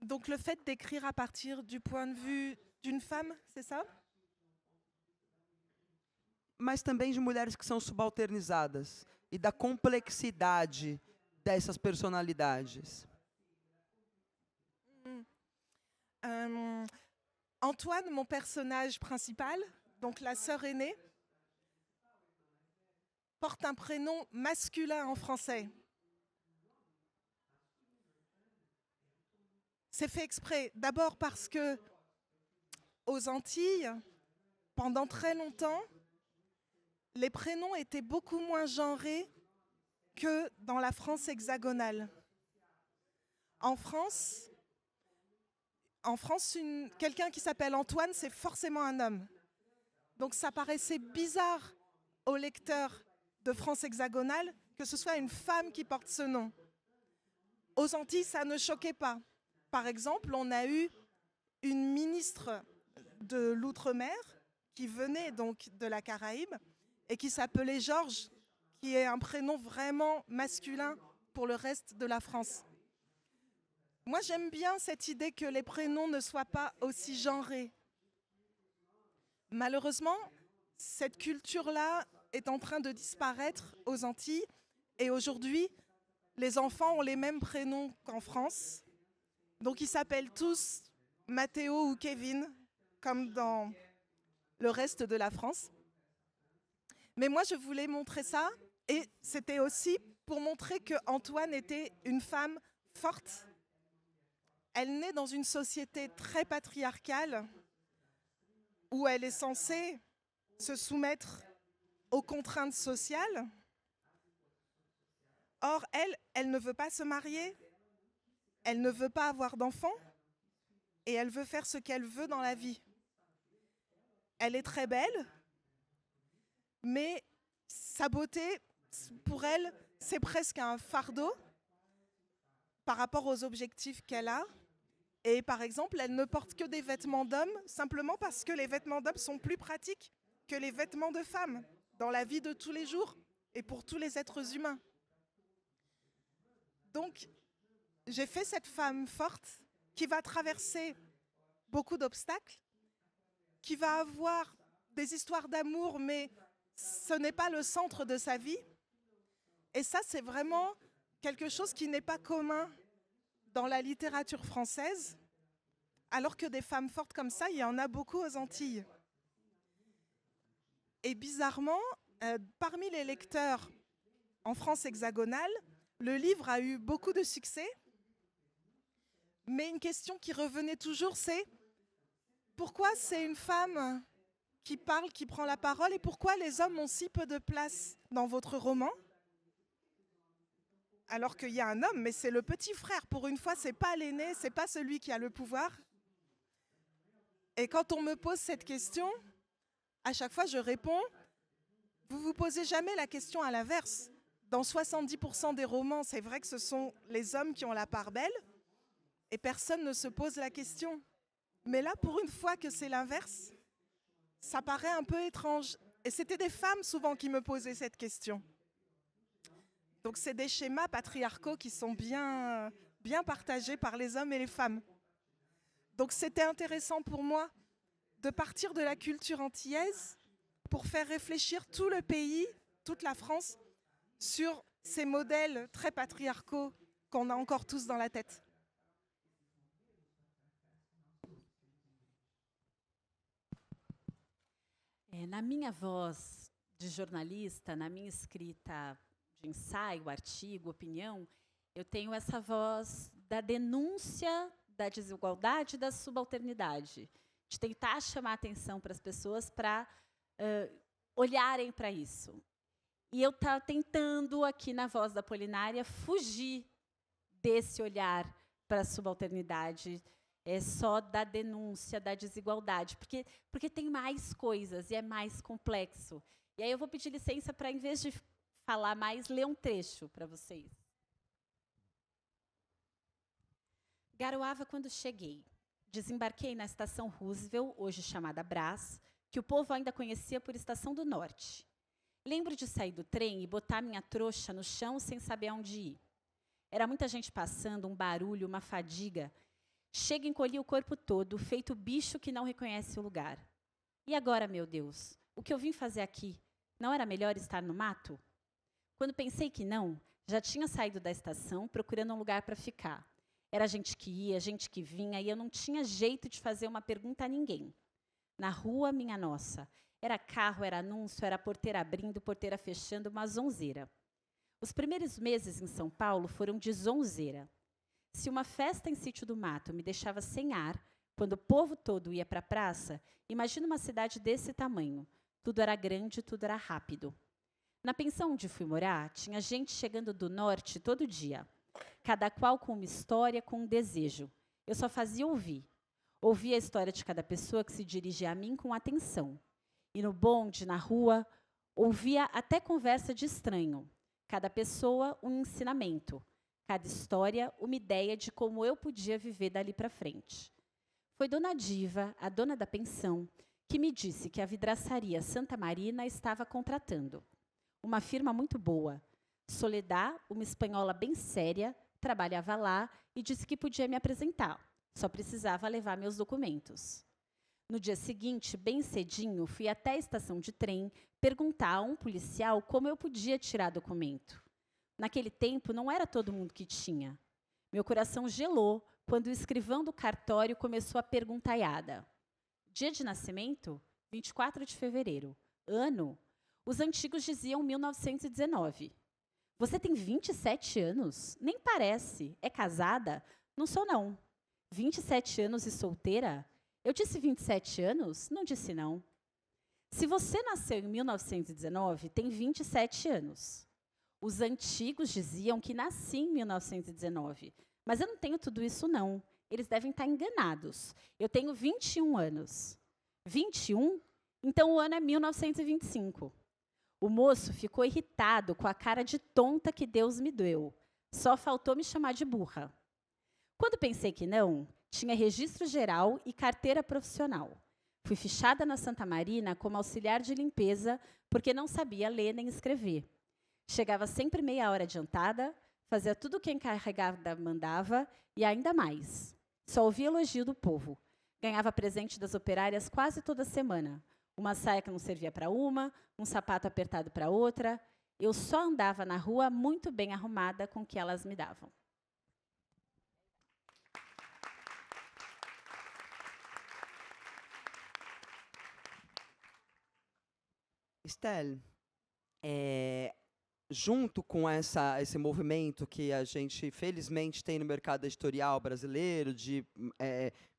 Donc le fait d'écrire à partir du point de vue d'une femme, c'est ça? Mas também de mulheres que são subalternizadas e da complexidade dessas personalidades. Antoine, mon personnage principal, donc la sœur aînée, porte un prénom masculin en français. C'est fait exprès, d'abord parce que aux Antilles, pendant très longtemps, les prénoms étaient beaucoup moins genrés que dans la France hexagonale. En France, quelqu'un qui s'appelle Antoine, c'est forcément un homme. Donc ça paraissait bizarre aux lecteurs de France hexagonale que ce soit une femme qui porte ce nom. Aux Antilles, ça ne choquait pas. Par exemple, on a eu une ministre de l'Outre-mer qui venait donc de la Caraïbe et qui s'appelait Georges, qui est un prénom vraiment masculin pour le reste de la France. Moi, j'aime bien cette idée que les prénoms ne soient pas aussi genrés. Malheureusement, cette culture-là est en train de disparaître aux Antilles et aujourd'hui, les enfants ont les mêmes prénoms qu'en France. Donc, ils s'appellent tous Mathéo ou Kevin, comme dans le reste de la France. Mais moi, je voulais montrer ça, et c'était aussi pour montrer que Antoine était une femme forte. Elle naît dans une société très patriarcale, où elle est censée se soumettre aux contraintes sociales. Or, elle ne veut pas se marier, elle ne veut pas avoir d'enfants, et elle veut faire ce qu'elle veut dans la vie. Elle est très belle, mais sa beauté, pour elle, c'est presque un fardeau par rapport aux objectifs qu'elle a. Et par exemple, elle ne porte que des vêtements d'hommes, simplement parce que les vêtements d'hommes sont plus pratiques que les vêtements de femmes dans la vie de tous les jours et pour tous les êtres humains. Donc, j'ai fait cette femme forte qui va traverser beaucoup d'obstacles, qui va avoir des histoires d'amour, mais ce n'est pas le centre de sa vie. Et ça, c'est vraiment quelque chose qui n'est pas commun dans la littérature française, alors que des femmes fortes comme ça, il y en a beaucoup aux Antilles. Et bizarrement, parmi les lecteurs en France hexagonale, le livre a eu beaucoup de succès, mais une question qui revenait toujours, c'est pourquoi c'est une femme qui parle, qui prend la parole, et pourquoi les hommes ont si peu de place dans votre roman ? Alors qu'il y a un homme, mais c'est le petit frère. Pour une fois, c'est pas l'aîné, c'est pas celui qui a le pouvoir. Et quand on me pose cette question, à chaque fois je réponds, vous vous posez jamais la question à l'inverse. Dans 70% des romans, c'est vrai que ce sont les hommes qui ont la part belle, et personne ne se pose la question. Mais là, pour une fois que c'est l'inverse, ça paraît un peu étrange. Et c'était des femmes souvent qui me posaient cette question. Donc c'est des schémas patriarcaux qui sont bien partagés par les hommes et les femmes. Donc c'était intéressant pour moi de partir de la culture antillaise pour faire réfléchir tout le pays, toute la France, sur ces modèles très patriarcaux qu'on a encore tous dans la tête. Na minha voz de jornalista, na minha escrita de ensaio, artigo, opinião, eu tenho essa voz da denúncia da desigualdade e da subalternidade, de tentar chamar a atenção para as pessoas para olharem para isso. E eu estava tentando, aqui na voz da Apolinária, fugir desse olhar para a subalternidade, só da denúncia da desigualdade, porque tem mais coisas e é mais complexo. E aí eu vou pedir licença para, em vez de falar mais, ler um trecho para vocês. Garoava quando cheguei. Desembarquei na estação Roosevelt, hoje chamada Brás, que o povo ainda conhecia por Estação do Norte. Lembro de sair do trem e botar minha trouxa no chão sem saber aonde ir. Era muita gente passando, um barulho, uma fadiga. Chega e encolhi o corpo todo, feito bicho que não reconhece o lugar. E agora, meu Deus, o que eu vim fazer aqui? Não era melhor estar no mato? Quando pensei que não, já tinha saído da estação procurando um lugar para ficar. Era gente que ia, gente que vinha, e eu não tinha jeito de fazer uma pergunta a ninguém. Na rua, minha nossa, era carro, era anúncio, era porteira abrindo, porteira fechando, uma zonzeira. Os primeiros meses em São Paulo foram de zonzeira. Se uma festa em Sítio do Mato me deixava sem ar, quando o povo todo ia para a praça, imagina uma cidade desse tamanho. Tudo era grande, tudo era rápido. Na pensão onde fui morar, tinha gente chegando do norte todo dia. Cada qual com uma história, com um desejo. Eu só fazia ouvir. Ouvia a história de cada pessoa que se dirigia a mim com atenção. E no bonde, na rua, ouvia até conversa de estranho. Cada pessoa, um ensinamento. Cada história, uma ideia de como eu podia viver dali para frente. Foi Dona Diva, a dona da pensão, que me disse que a vidraçaria Santa Marina estava contratando. Uma firma muito boa. Soledad, uma espanhola bem séria, trabalhava lá e disse que podia me apresentar. Só precisava levar meus documentos. No dia seguinte, bem cedinho, fui até a estação de trem perguntar a um policial como eu podia tirar documento. Naquele tempo, não era todo mundo que tinha. Meu coração gelou quando o escrivão do cartório começou a perguntaiada. Dia de nascimento? 24 de fevereiro. Ano? Os antigos diziam 1919. Você tem 27 anos? Nem parece. É casada? Não sou, não. 27 anos e solteira? Eu disse 27 anos? Não disse, não. Se você nasceu em 1919, tem 27 anos. Os antigos diziam que nasci em 1919. Mas eu não tenho tudo isso, não. Eles devem estar enganados. Eu tenho 21 anos. 21? Então o ano é 1925. O moço ficou irritado com a cara de tonta que Deus me deu. Só faltou me chamar de burra. Quando pensei que não, tinha registro geral e carteira profissional. Fui fichada na Santa Marina como auxiliar de limpeza, porque não sabia ler nem escrever. Chegava sempre meia hora adiantada, fazia tudo o que a encarregada mandava e ainda mais. Só ouvia elogio do povo. Ganhava presente das operárias quase toda semana. Uma saia que não servia para uma, um sapato apertado para outra. Eu só andava na rua muito bem arrumada com o que elas me davam. Estelle, junto com esse movimento que a gente, felizmente, tem no mercado editorial brasileiro, de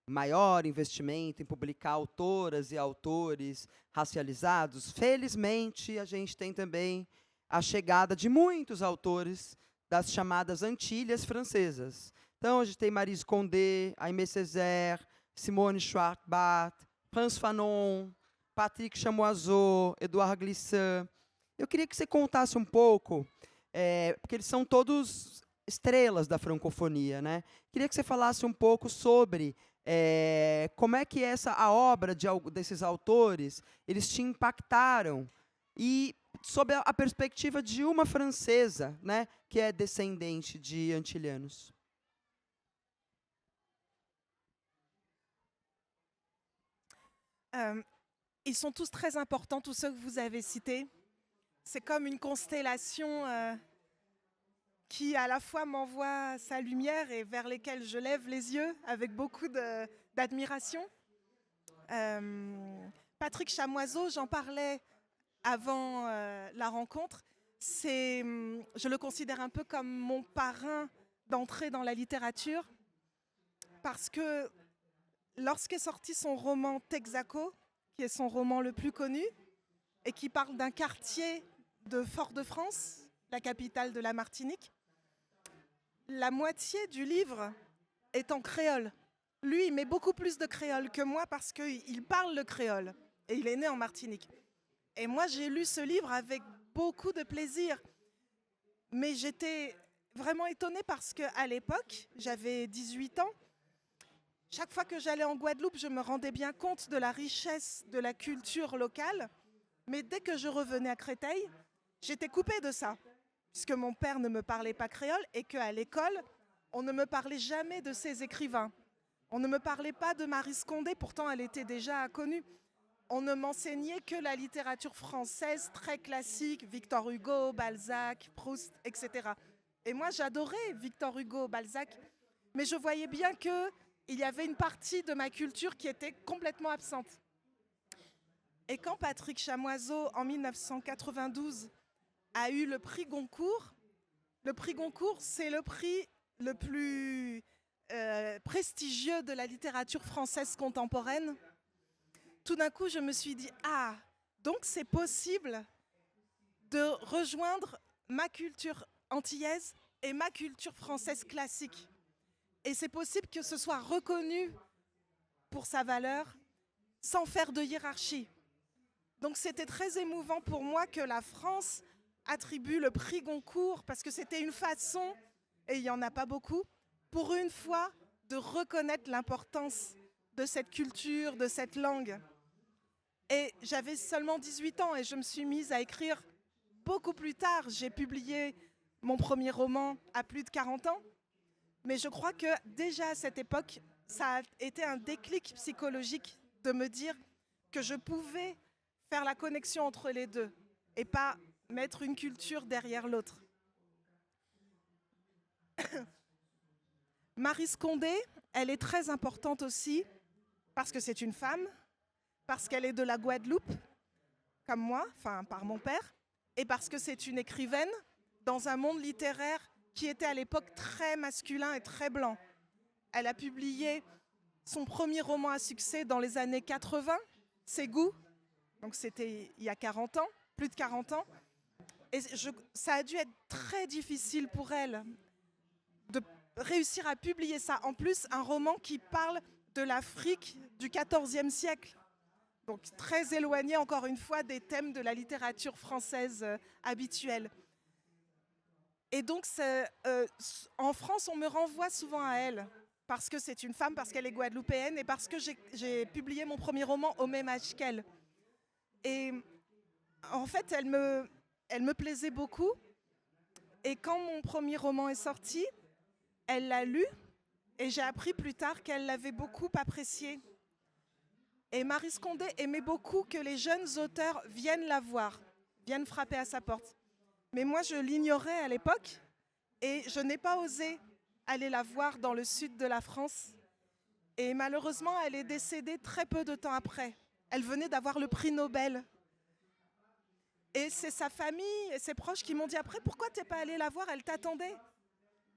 maior investimento em publicar autoras e autores racializados, felizmente, a gente tem também a chegada de muitos autores das chamadas Antilhas francesas. Então, a gente tem Maryse Condé, Aimé Césaire, Simone Schwartz-Bart, Frantz Fanon, Patrick Chamoiseau, Edouard Glissant. Eu queria que você contasse um pouco, porque eles são todos estrelas da francofonia, né? Queria que você falasse um pouco sobre como é que a obra desses autores, eles te impactaram, e sob a perspectiva de uma francesa, né, que é descendente de antilhanos. Ils sont tous très importants, tous ceux que vous avez cités. C'est comme une constellation qui à la fois m'envoie sa lumière et vers lesquels je lève les yeux avec beaucoup d'admiration. Patrick Chamoiseau, j'en parlais avant la rencontre. Je le considère un peu comme mon parrain d'entrée dans la littérature, parce que lorsqu'est sorti son roman Texaco, qui est son roman le plus connu, et qui parle d'un quartier de Fort-de-France, la capitale de la Martinique, la moitié du livre est en créole. Lui, il met beaucoup plus de créole que moi parce qu'il parle le créole, et il est né en Martinique. Et moi, j'ai lu ce livre avec beaucoup de plaisir. Mais j'étais vraiment étonnée parce qu'à l'époque, j'avais 18 ans. Chaque fois que j'allais en Guadeloupe, je me rendais bien compte de la richesse de la culture locale. Mais dès que je revenais à Créteil, j'étais coupée de ça, puisque mon père ne me parlait pas créole et qu'à l'école, on ne me parlait jamais de ces écrivains. On ne me parlait pas de Maryse Condé, pourtant elle était déjà connue. On ne m'enseignait que la littérature française très classique, Victor Hugo, Balzac, Proust, etc. Et moi, j'adorais Victor Hugo, Balzac, mais je voyais bien qu'il y avait une partie de ma culture qui était complètement absente. Et quand Patrick Chamoiseau, en 1992, a eu le prix Goncourt, c'est le prix le plus prestigieux de la littérature française contemporaine. Tout d'un coup, je me suis dit, ah, donc c'est possible de rejoindre ma culture antillaise et ma culture française classique. Et c'est possible que ce soit reconnu pour sa valeur sans faire de hiérarchie. Donc c'était très émouvant pour moi que la France attribue le prix Goncourt, parce que c'était une façon, et il n'y en a pas beaucoup, pour une fois de reconnaître l'importance de cette culture, de cette langue. Et j'avais seulement 18 ans et je me suis mise à écrire beaucoup plus tard. J'ai publié mon premier roman à plus de 40 ans. Mais je crois que déjà à cette époque, ça a été un déclic psychologique de me dire que je pouvais faire la connexion entre les deux et pas mettre une culture derrière l'autre. Marie Scondé, elle est très importante aussi parce que c'est une femme, parce qu'elle est de la Guadeloupe, comme moi, enfin par mon père, et parce que c'est une écrivaine dans un monde littéraire qui était à l'époque très masculin et très blanc. Elle a publié son premier roman à succès dans les années 80, Ses goûts, donc c'était il y a 40 ans, plus de 40 ans. Et ça a dû être très difficile pour elle de réussir à publier ça. En plus, un roman qui parle de l'Afrique du XIVe siècle. Donc très éloigné, encore une fois, des thèmes de la littérature française habituelle. Et donc, en France, on me renvoie souvent à elle, parce que c'est une femme, parce qu'elle est guadeloupéenne, et parce que j'ai publié mon premier roman au même âge qu'elle. Et en fait, elle me plaisait beaucoup. Et quand mon premier roman est sorti, elle l'a lu, et j'ai appris plus tard qu'elle l'avait beaucoup apprécié. Et Marie Scondé aimait beaucoup que les jeunes auteurs viennent la voir, viennent frapper à sa porte. Mais moi, je l'ignorais à l'époque et je n'ai pas osé aller la voir dans le sud de la France. Et malheureusement, elle est décédée très peu de temps après. Elle venait d'avoir le prix Nobel. Et c'est sa famille et ses proches qui m'ont dit après, pourquoi tu n'es pas allé la voir? Elle t'attendait.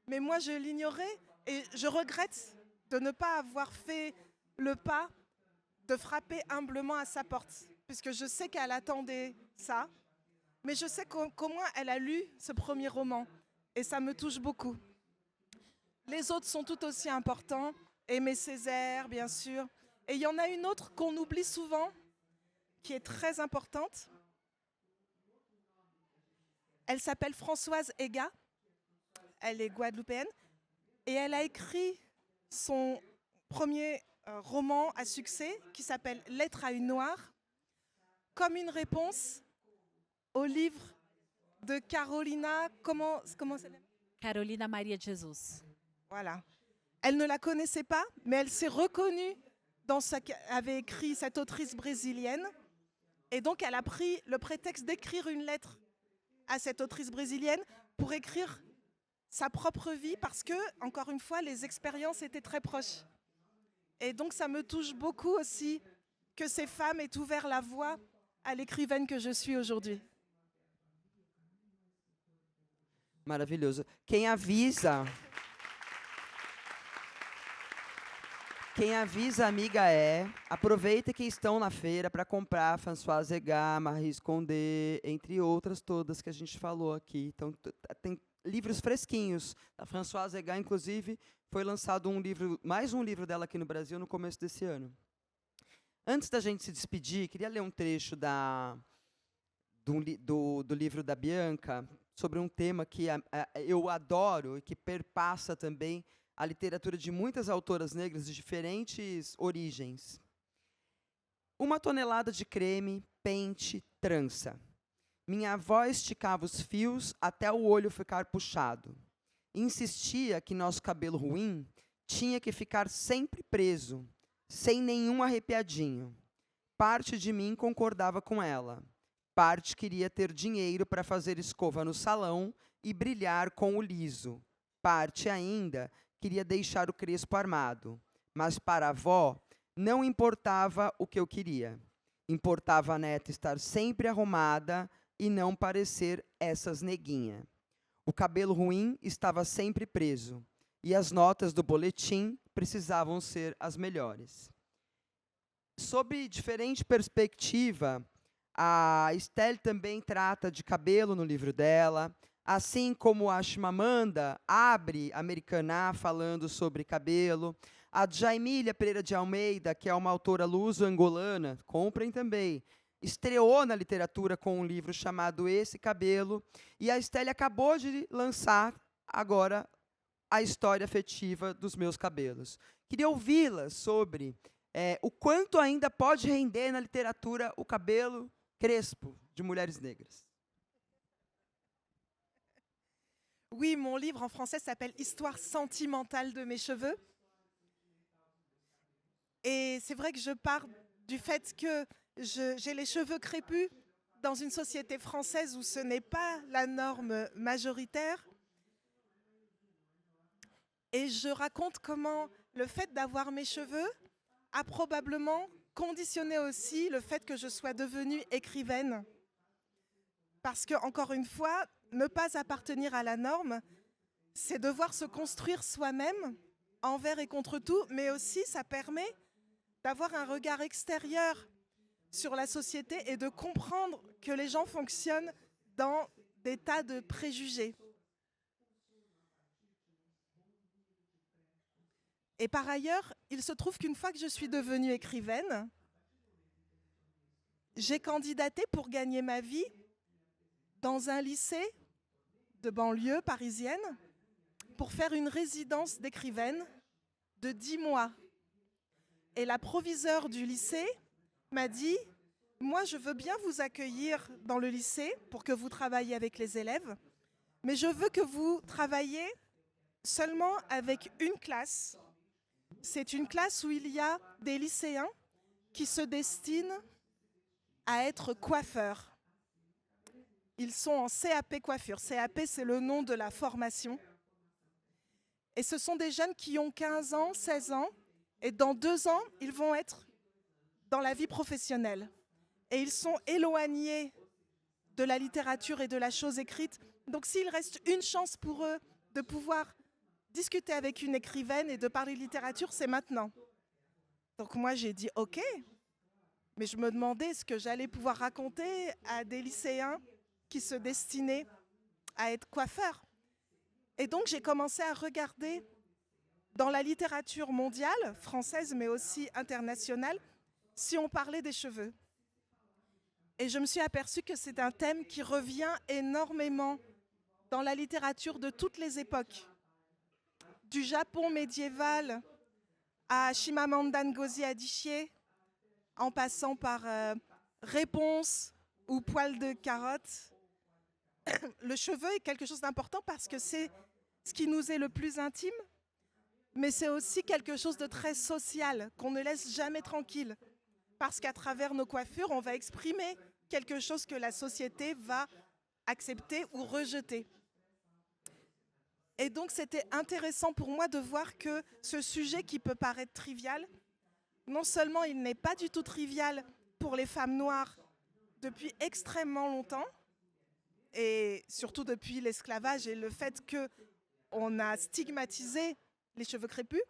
Mais moi, je l'ignorais et je regrette de ne pas avoir fait le pas de frapper humblement à sa porte, puisque je sais qu'elle attendait ça, mais je sais qu'au moins elle a lu ce premier roman, et ça me touche beaucoup. Les autres sont tout aussi importants, Aimé Césaire, bien sûr, et il y en a une autre qu'on oublie souvent, qui est très importante. Elle s'appelle Françoise Ega, elle est guadeloupéenne, et elle a écrit son premier roman à succès qui s'appelle Lettre à une Noire, comme une réponse au livre de Carolina, comment ça s'appelle? Carolina Maria de Jesus. Voilà. Elle ne la connaissait pas, mais elle s'est reconnue dans ce qu'avait écrit cette autrice brésilienne. Et donc, elle a pris le prétexte d'écrire une lettre à cette autrice brésilienne pour écrire sa propre vie, parce que, encore une fois, les expériences étaient très proches. Et donc, ça me touche beaucoup aussi que ces femmes aient ouvert la voie à l'écrivaine que je suis aujourd'hui. Maravilhoso. Quem avisa amiga aproveita que estão na feira para comprar Françoise Ega, Marie Scondé, entre outras todas que a gente falou aqui. Então, tem livros fresquinhos. A Françoise Ega, inclusive, foi lançado mais um livro dela aqui no Brasil no começo desse ano. Antes da gente se despedir, queria ler um trecho do livro da Bianca sobre um tema que eu adoro e que perpassa também a literatura de muitas autoras negras de diferentes origens. 1 tonelada de creme, pente, trança. Minha avó esticava os fios até o olho ficar puxado. Insistia que nosso cabelo ruim tinha que ficar sempre preso, sem nenhum arrepiadinho. Parte de mim concordava com ela. Parte queria ter dinheiro para fazer escova no salão e brilhar com o liso. Parte ainda queria deixar o crespo armado, mas para a avó não importava o que eu queria. Importava a neta estar sempre arrumada e não parecer essas neguinha. O cabelo ruim estava sempre preso, e as notas do boletim precisavam ser as melhores. Sob diferente perspectiva, a Estelle também trata de cabelo no livro dela, assim como a Chimamanda abre Americaná falando sobre cabelo. A Jaimília Pereira de Almeida, que é uma autora luso-angolana, comprem também, estreou na literatura com um livro chamado Esse Cabelo, e a Estelle acabou de lançar agora a história afetiva dos meus cabelos. Queria ouvi-la sobre o quanto ainda pode render na literatura o cabelo crespo de mulheres negras. Oui, mon livre en français s'appelle Histoire sentimentale de mes cheveux. Et c'est vrai que je pars du fait que j'ai les cheveux crépus dans une société française où ce n'est pas la norme majoritaire. Et je raconte comment le fait d'avoir mes cheveux a probablement conditionné aussi le fait que je sois devenue écrivaine. Parce que, encore une fois, ne pas appartenir à la norme, c'est devoir se construire soi-même, envers et contre tout, mais aussi ça permet d'avoir un regard extérieur sur la société et de comprendre que les gens fonctionnent dans des tas de préjugés. Et par ailleurs, il se trouve qu'une fois que je suis devenue écrivaine, j'ai candidaté pour gagner ma vie dans un lycée de banlieue parisienne pour faire une résidence d'écrivaine de 10 mois. Et la proviseure du lycée m'a dit « Moi, je veux bien vous accueillir dans le lycée pour que vous travailliez avec les élèves, mais je veux que vous travailliez seulement avec une classe. C'est une classe où il y a des lycéens qui se destinent à être coiffeurs. Ils sont en CAP coiffure. CAP, c'est le nom de la formation. Et ce sont des jeunes qui ont 15 ans, 16 ans, et dans 2 ans, ils vont être dans la vie professionnelle. Et ils sont éloignés de la littérature et de la chose écrite. Donc s'il reste une chance pour eux de pouvoir discuter avec une écrivaine et de parler littérature, c'est maintenant. Donc moi, j'ai dit OK, mais je me demandais ce que j'allais pouvoir raconter à des lycéens qui se destinaient à être coiffeurs. Et donc, j'ai commencé à regarder dans la littérature mondiale, française, mais aussi internationale, si on parlait des cheveux. Et je me suis aperçue que c'est un thème qui revient énormément dans la littérature de toutes les époques. Du Japon médiéval à Chimamanda Ngozi Adichie, en passant par Réponse ou Poil de carotte. Le cheveu est quelque chose d'important parce que c'est ce qui nous est le plus intime, mais c'est aussi quelque chose de très social, qu'on ne laisse jamais tranquille. Parce qu'à travers nos coiffures, on va exprimer quelque chose que la société va accepter ou rejeter. Et donc, c'était intéressant pour moi de voir que ce sujet qui peut paraître trivial, non seulement il n'est pas du tout trivial pour les femmes noires depuis extrêmement longtemps, et surtout depuis l'esclavage et le fait qu'on a stigmatisé les cheveux crépus,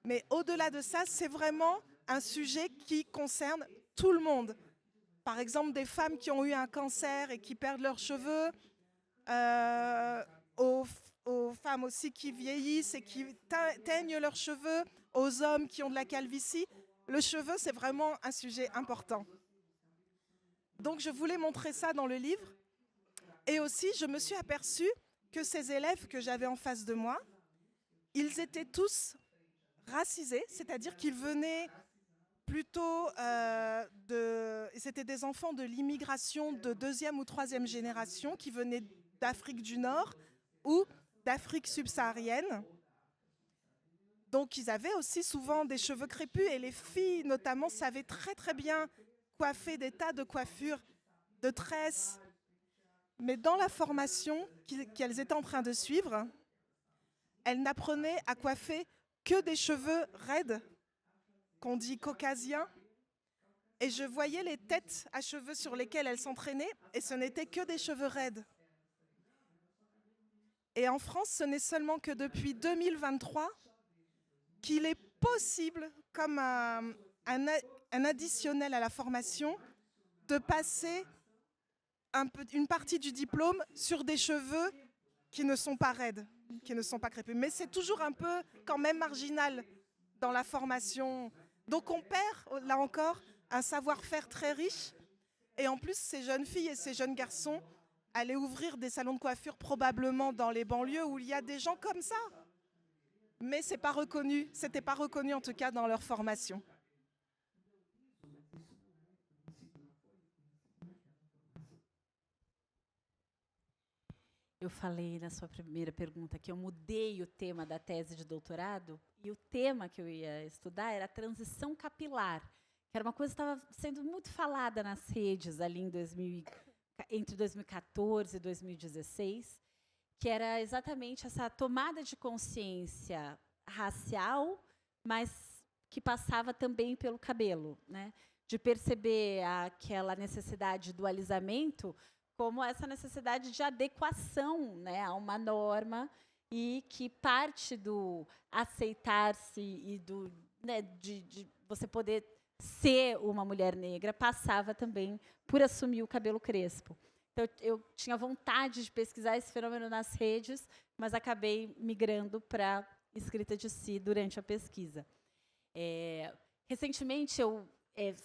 mais au-delà de ça, c'est vraiment un sujet qui concerne tout le monde. Par exemple, des femmes qui ont eu un cancer et qui perdent leurs cheveux, aux femmes aussi qui vieillissent et qui teignent leurs cheveux, aux hommes qui ont de la calvitie. Le cheveu, c'est vraiment un sujet important. Donc, je voulais montrer ça dans le livre. Et aussi, je me suis aperçue que ces élèves que j'avais en face de moi, ils étaient tous racisés, c'est-à-dire qu'ils venaient plutôt c'était des enfants de l'immigration de 2e ou 3e génération qui venaient d'Afrique du Nord ou d'Afrique subsaharienne. Donc ils avaient aussi souvent des cheveux crépus et les filles notamment savaient très très bien coiffer des tas de coiffures, de tresses. Mais dans la formation qu'elles étaient en train de suivre, elle n'apprenait à coiffer que des cheveux raides, qu'on dit caucasiens. Et je voyais les têtes à cheveux sur lesquelles elle s'entraînait, et ce n'était que des cheveux raides. Et en France, ce n'est seulement que depuis 2023 qu'il est possible, comme un additionnel à la formation, de passer une partie du diplôme sur des cheveux qui ne sont pas raides, qui ne sont pas crépus. Mais c'est toujours un peu quand même marginal dans la formation. Donc on perd, là encore, un savoir-faire très riche. Et en plus, ces jeunes filles et ces jeunes garçons allaient ouvrir des salons de coiffure probablement dans les banlieues où il y a des gens comme ça. Mais ce n'est pas reconnu, c'était pas reconnu en tout cas dans leur formation. Eu falei na sua primeira pergunta que eu mudei o tema da tese de doutorado e o tema que eu ia estudar era a transição capilar, que era uma coisa que estava sendo muito falada nas redes ali entre 2014 e 2016, que era exatamente essa tomada de consciência racial, mas que passava também pelo cabelo, né? De perceber aquela necessidade do alisamento como essa necessidade de adequação, né, a uma norma, e que parte do aceitar-se e do, né, de você poder ser uma mulher negra passava também por assumir o cabelo crespo. Então, eu tinha vontade de pesquisar esse fenômeno nas redes, mas acabei migrando para escrita de si durante a pesquisa. Recentemente, eu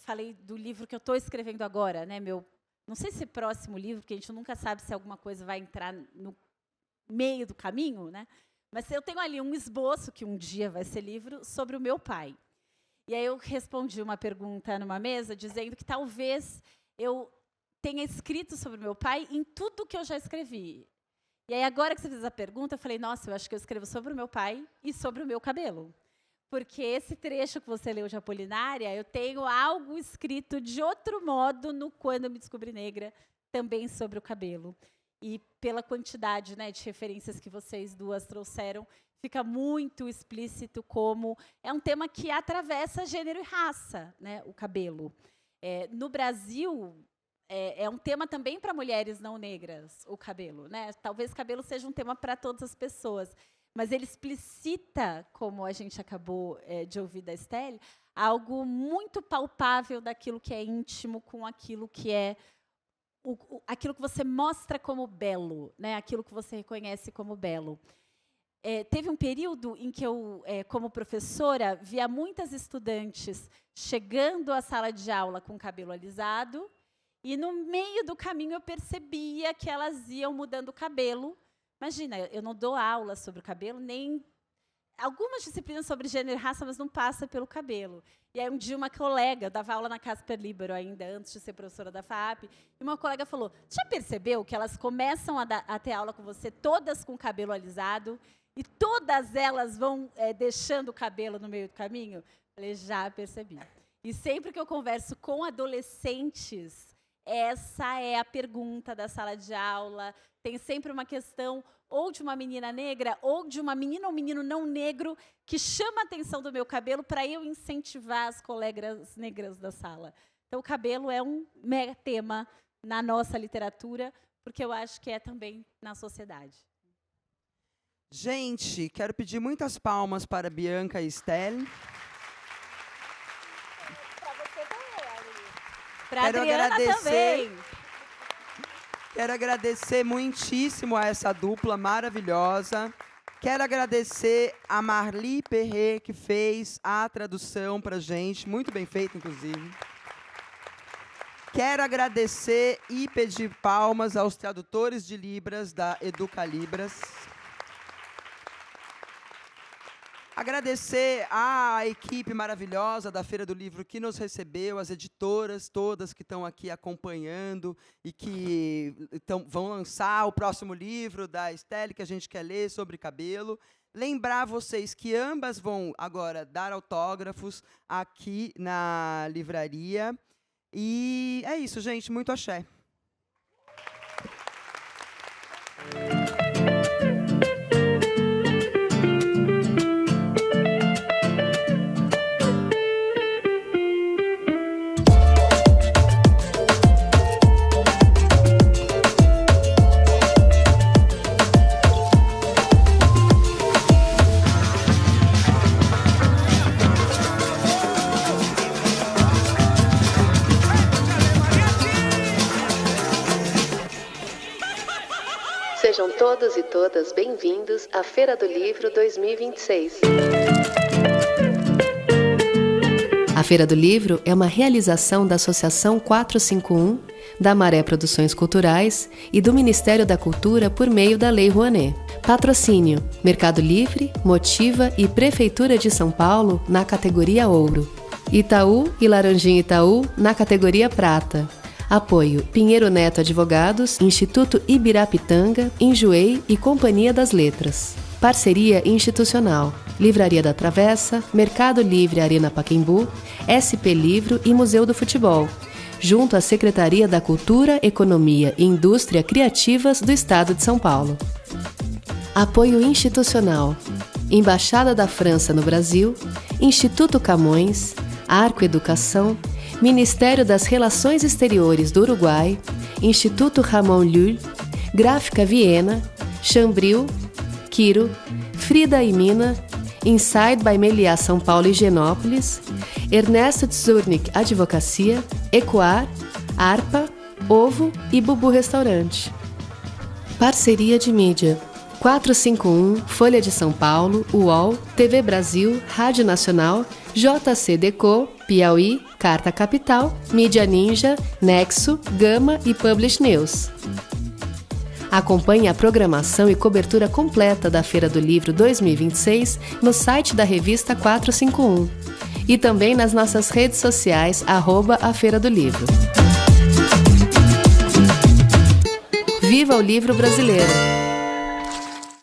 falei do livro que eu estou escrevendo agora, né, não sei se próximo livro, porque a gente nunca sabe se alguma coisa vai entrar no meio do caminho, né? Mas eu tenho ali um esboço, que um dia vai ser livro, sobre o meu pai. E aí eu respondi uma pergunta numa mesa, dizendo que talvez eu tenha escrito sobre o meu pai em tudo que eu já escrevi. E aí, agora que você fez a pergunta, eu falei, nossa, eu acho que eu escrevo sobre o meu pai e sobre o meu cabelo. Porque esse trecho que você leu de Apolinária, eu tenho algo escrito de outro modo no Quando Eu Me Descobri Negra, também sobre o cabelo. E pela quantidade, né, de referências que vocês duas trouxeram, fica muito explícito como é um tema que atravessa gênero e raça, né, o cabelo. No Brasil, é um tema também para mulheres não negras, o cabelo, né? Talvez cabelo seja um tema para todas as pessoas. Mas ele explicita, como a gente acabou de ouvir da Estelle, algo muito palpável daquilo que é íntimo com aquilo que é aquilo que você mostra como belo, né? Aquilo que você reconhece como belo. Teve um período em que eu, como professora, via muitas estudantes chegando à sala de aula com cabelo alisado, e no meio do caminho eu percebia que elas iam mudando o cabelo. Imagina, eu não dou aula sobre o cabelo, nem algumas disciplinas sobre gênero e raça, mas não passa pelo cabelo. E aí, um dia, uma colega, eu dava aula na Casper Libero ainda, antes de ser professora da FAAP, e uma colega falou, já percebeu que elas começam a ter aula com você, todas com o cabelo alisado, e todas elas vão deixando o cabelo no meio do caminho? Eu falei, já percebi. E sempre que eu converso com adolescentes, essa é a pergunta da sala de aula. Tem sempre uma questão ou de uma menina negra ou de uma menina ou menino não negro que chama a atenção do meu cabelo para eu incentivar as colegas negras da sala. Então, o cabelo é um mega tema na nossa literatura, porque eu acho que é também na sociedade. Gente, quero pedir muitas palmas para Bianca e Estelle. Para a Adriana também. Quero agradecer muitíssimo a essa dupla maravilhosa. Quero agradecer a Marli Perret, que fez a tradução para a gente, muito bem feita, inclusive. Quero agradecer e pedir palmas aos tradutores de Libras da Educalibras. Agradecer à equipe maravilhosa da Feira do Livro que nos recebeu, as editoras todas que estão aqui acompanhando e que vão lançar o próximo livro da Estelle, que a gente quer ler, sobre cabelo. Lembrar vocês que ambas vão agora dar autógrafos aqui na livraria. E é isso, gente. Muito axé. todos e todas bem-vindos à Feira do Livro 2026. A Feira do Livro é uma realização da Associação 451, da Maré Produções Culturais e do Ministério da Cultura por meio da Lei Rouanet. Patrocínio: Mercado Livre, Motiva e Prefeitura de São Paulo na categoria Ouro. Itaú e Laranjinha Itaú na categoria Prata. Apoio: Pinheiro Neto Advogados, Instituto Ibirapitanga, Enjoei e Companhia das Letras. Parceria institucional: Livraria da Travessa, Mercado Livre Arena Pacaembu, SP Livro e Museu do Futebol, junto à Secretaria da Cultura, Economia e Indústria Criativas do Estado de São Paulo. Apoio institucional: Embaixada da França no Brasil, Instituto Camões, Arco Educação, Ministério das Relações Exteriores do Uruguai, Instituto Ramon Llull, Gráfica Viena, Chambril, Quiro, Frida e Mina, Inside by Meliá São Paulo e Higienópolis, Ernesto Tzurnik Advocacia, Ecoar, Arpa, Ovo e Bubu Restaurante. Parceria de mídia: 451, Folha de São Paulo, UOL, TV Brasil, Rádio Nacional, JC Deco, Piauí, Carta Capital, Mídia Ninja, Nexo, Gama e Publish News. Acompanhe a programação e cobertura completa da Feira do Livro 2026 no site da revista 451 e também nas nossas redes sociais @a Feira do Livro. Viva o livro brasileiro!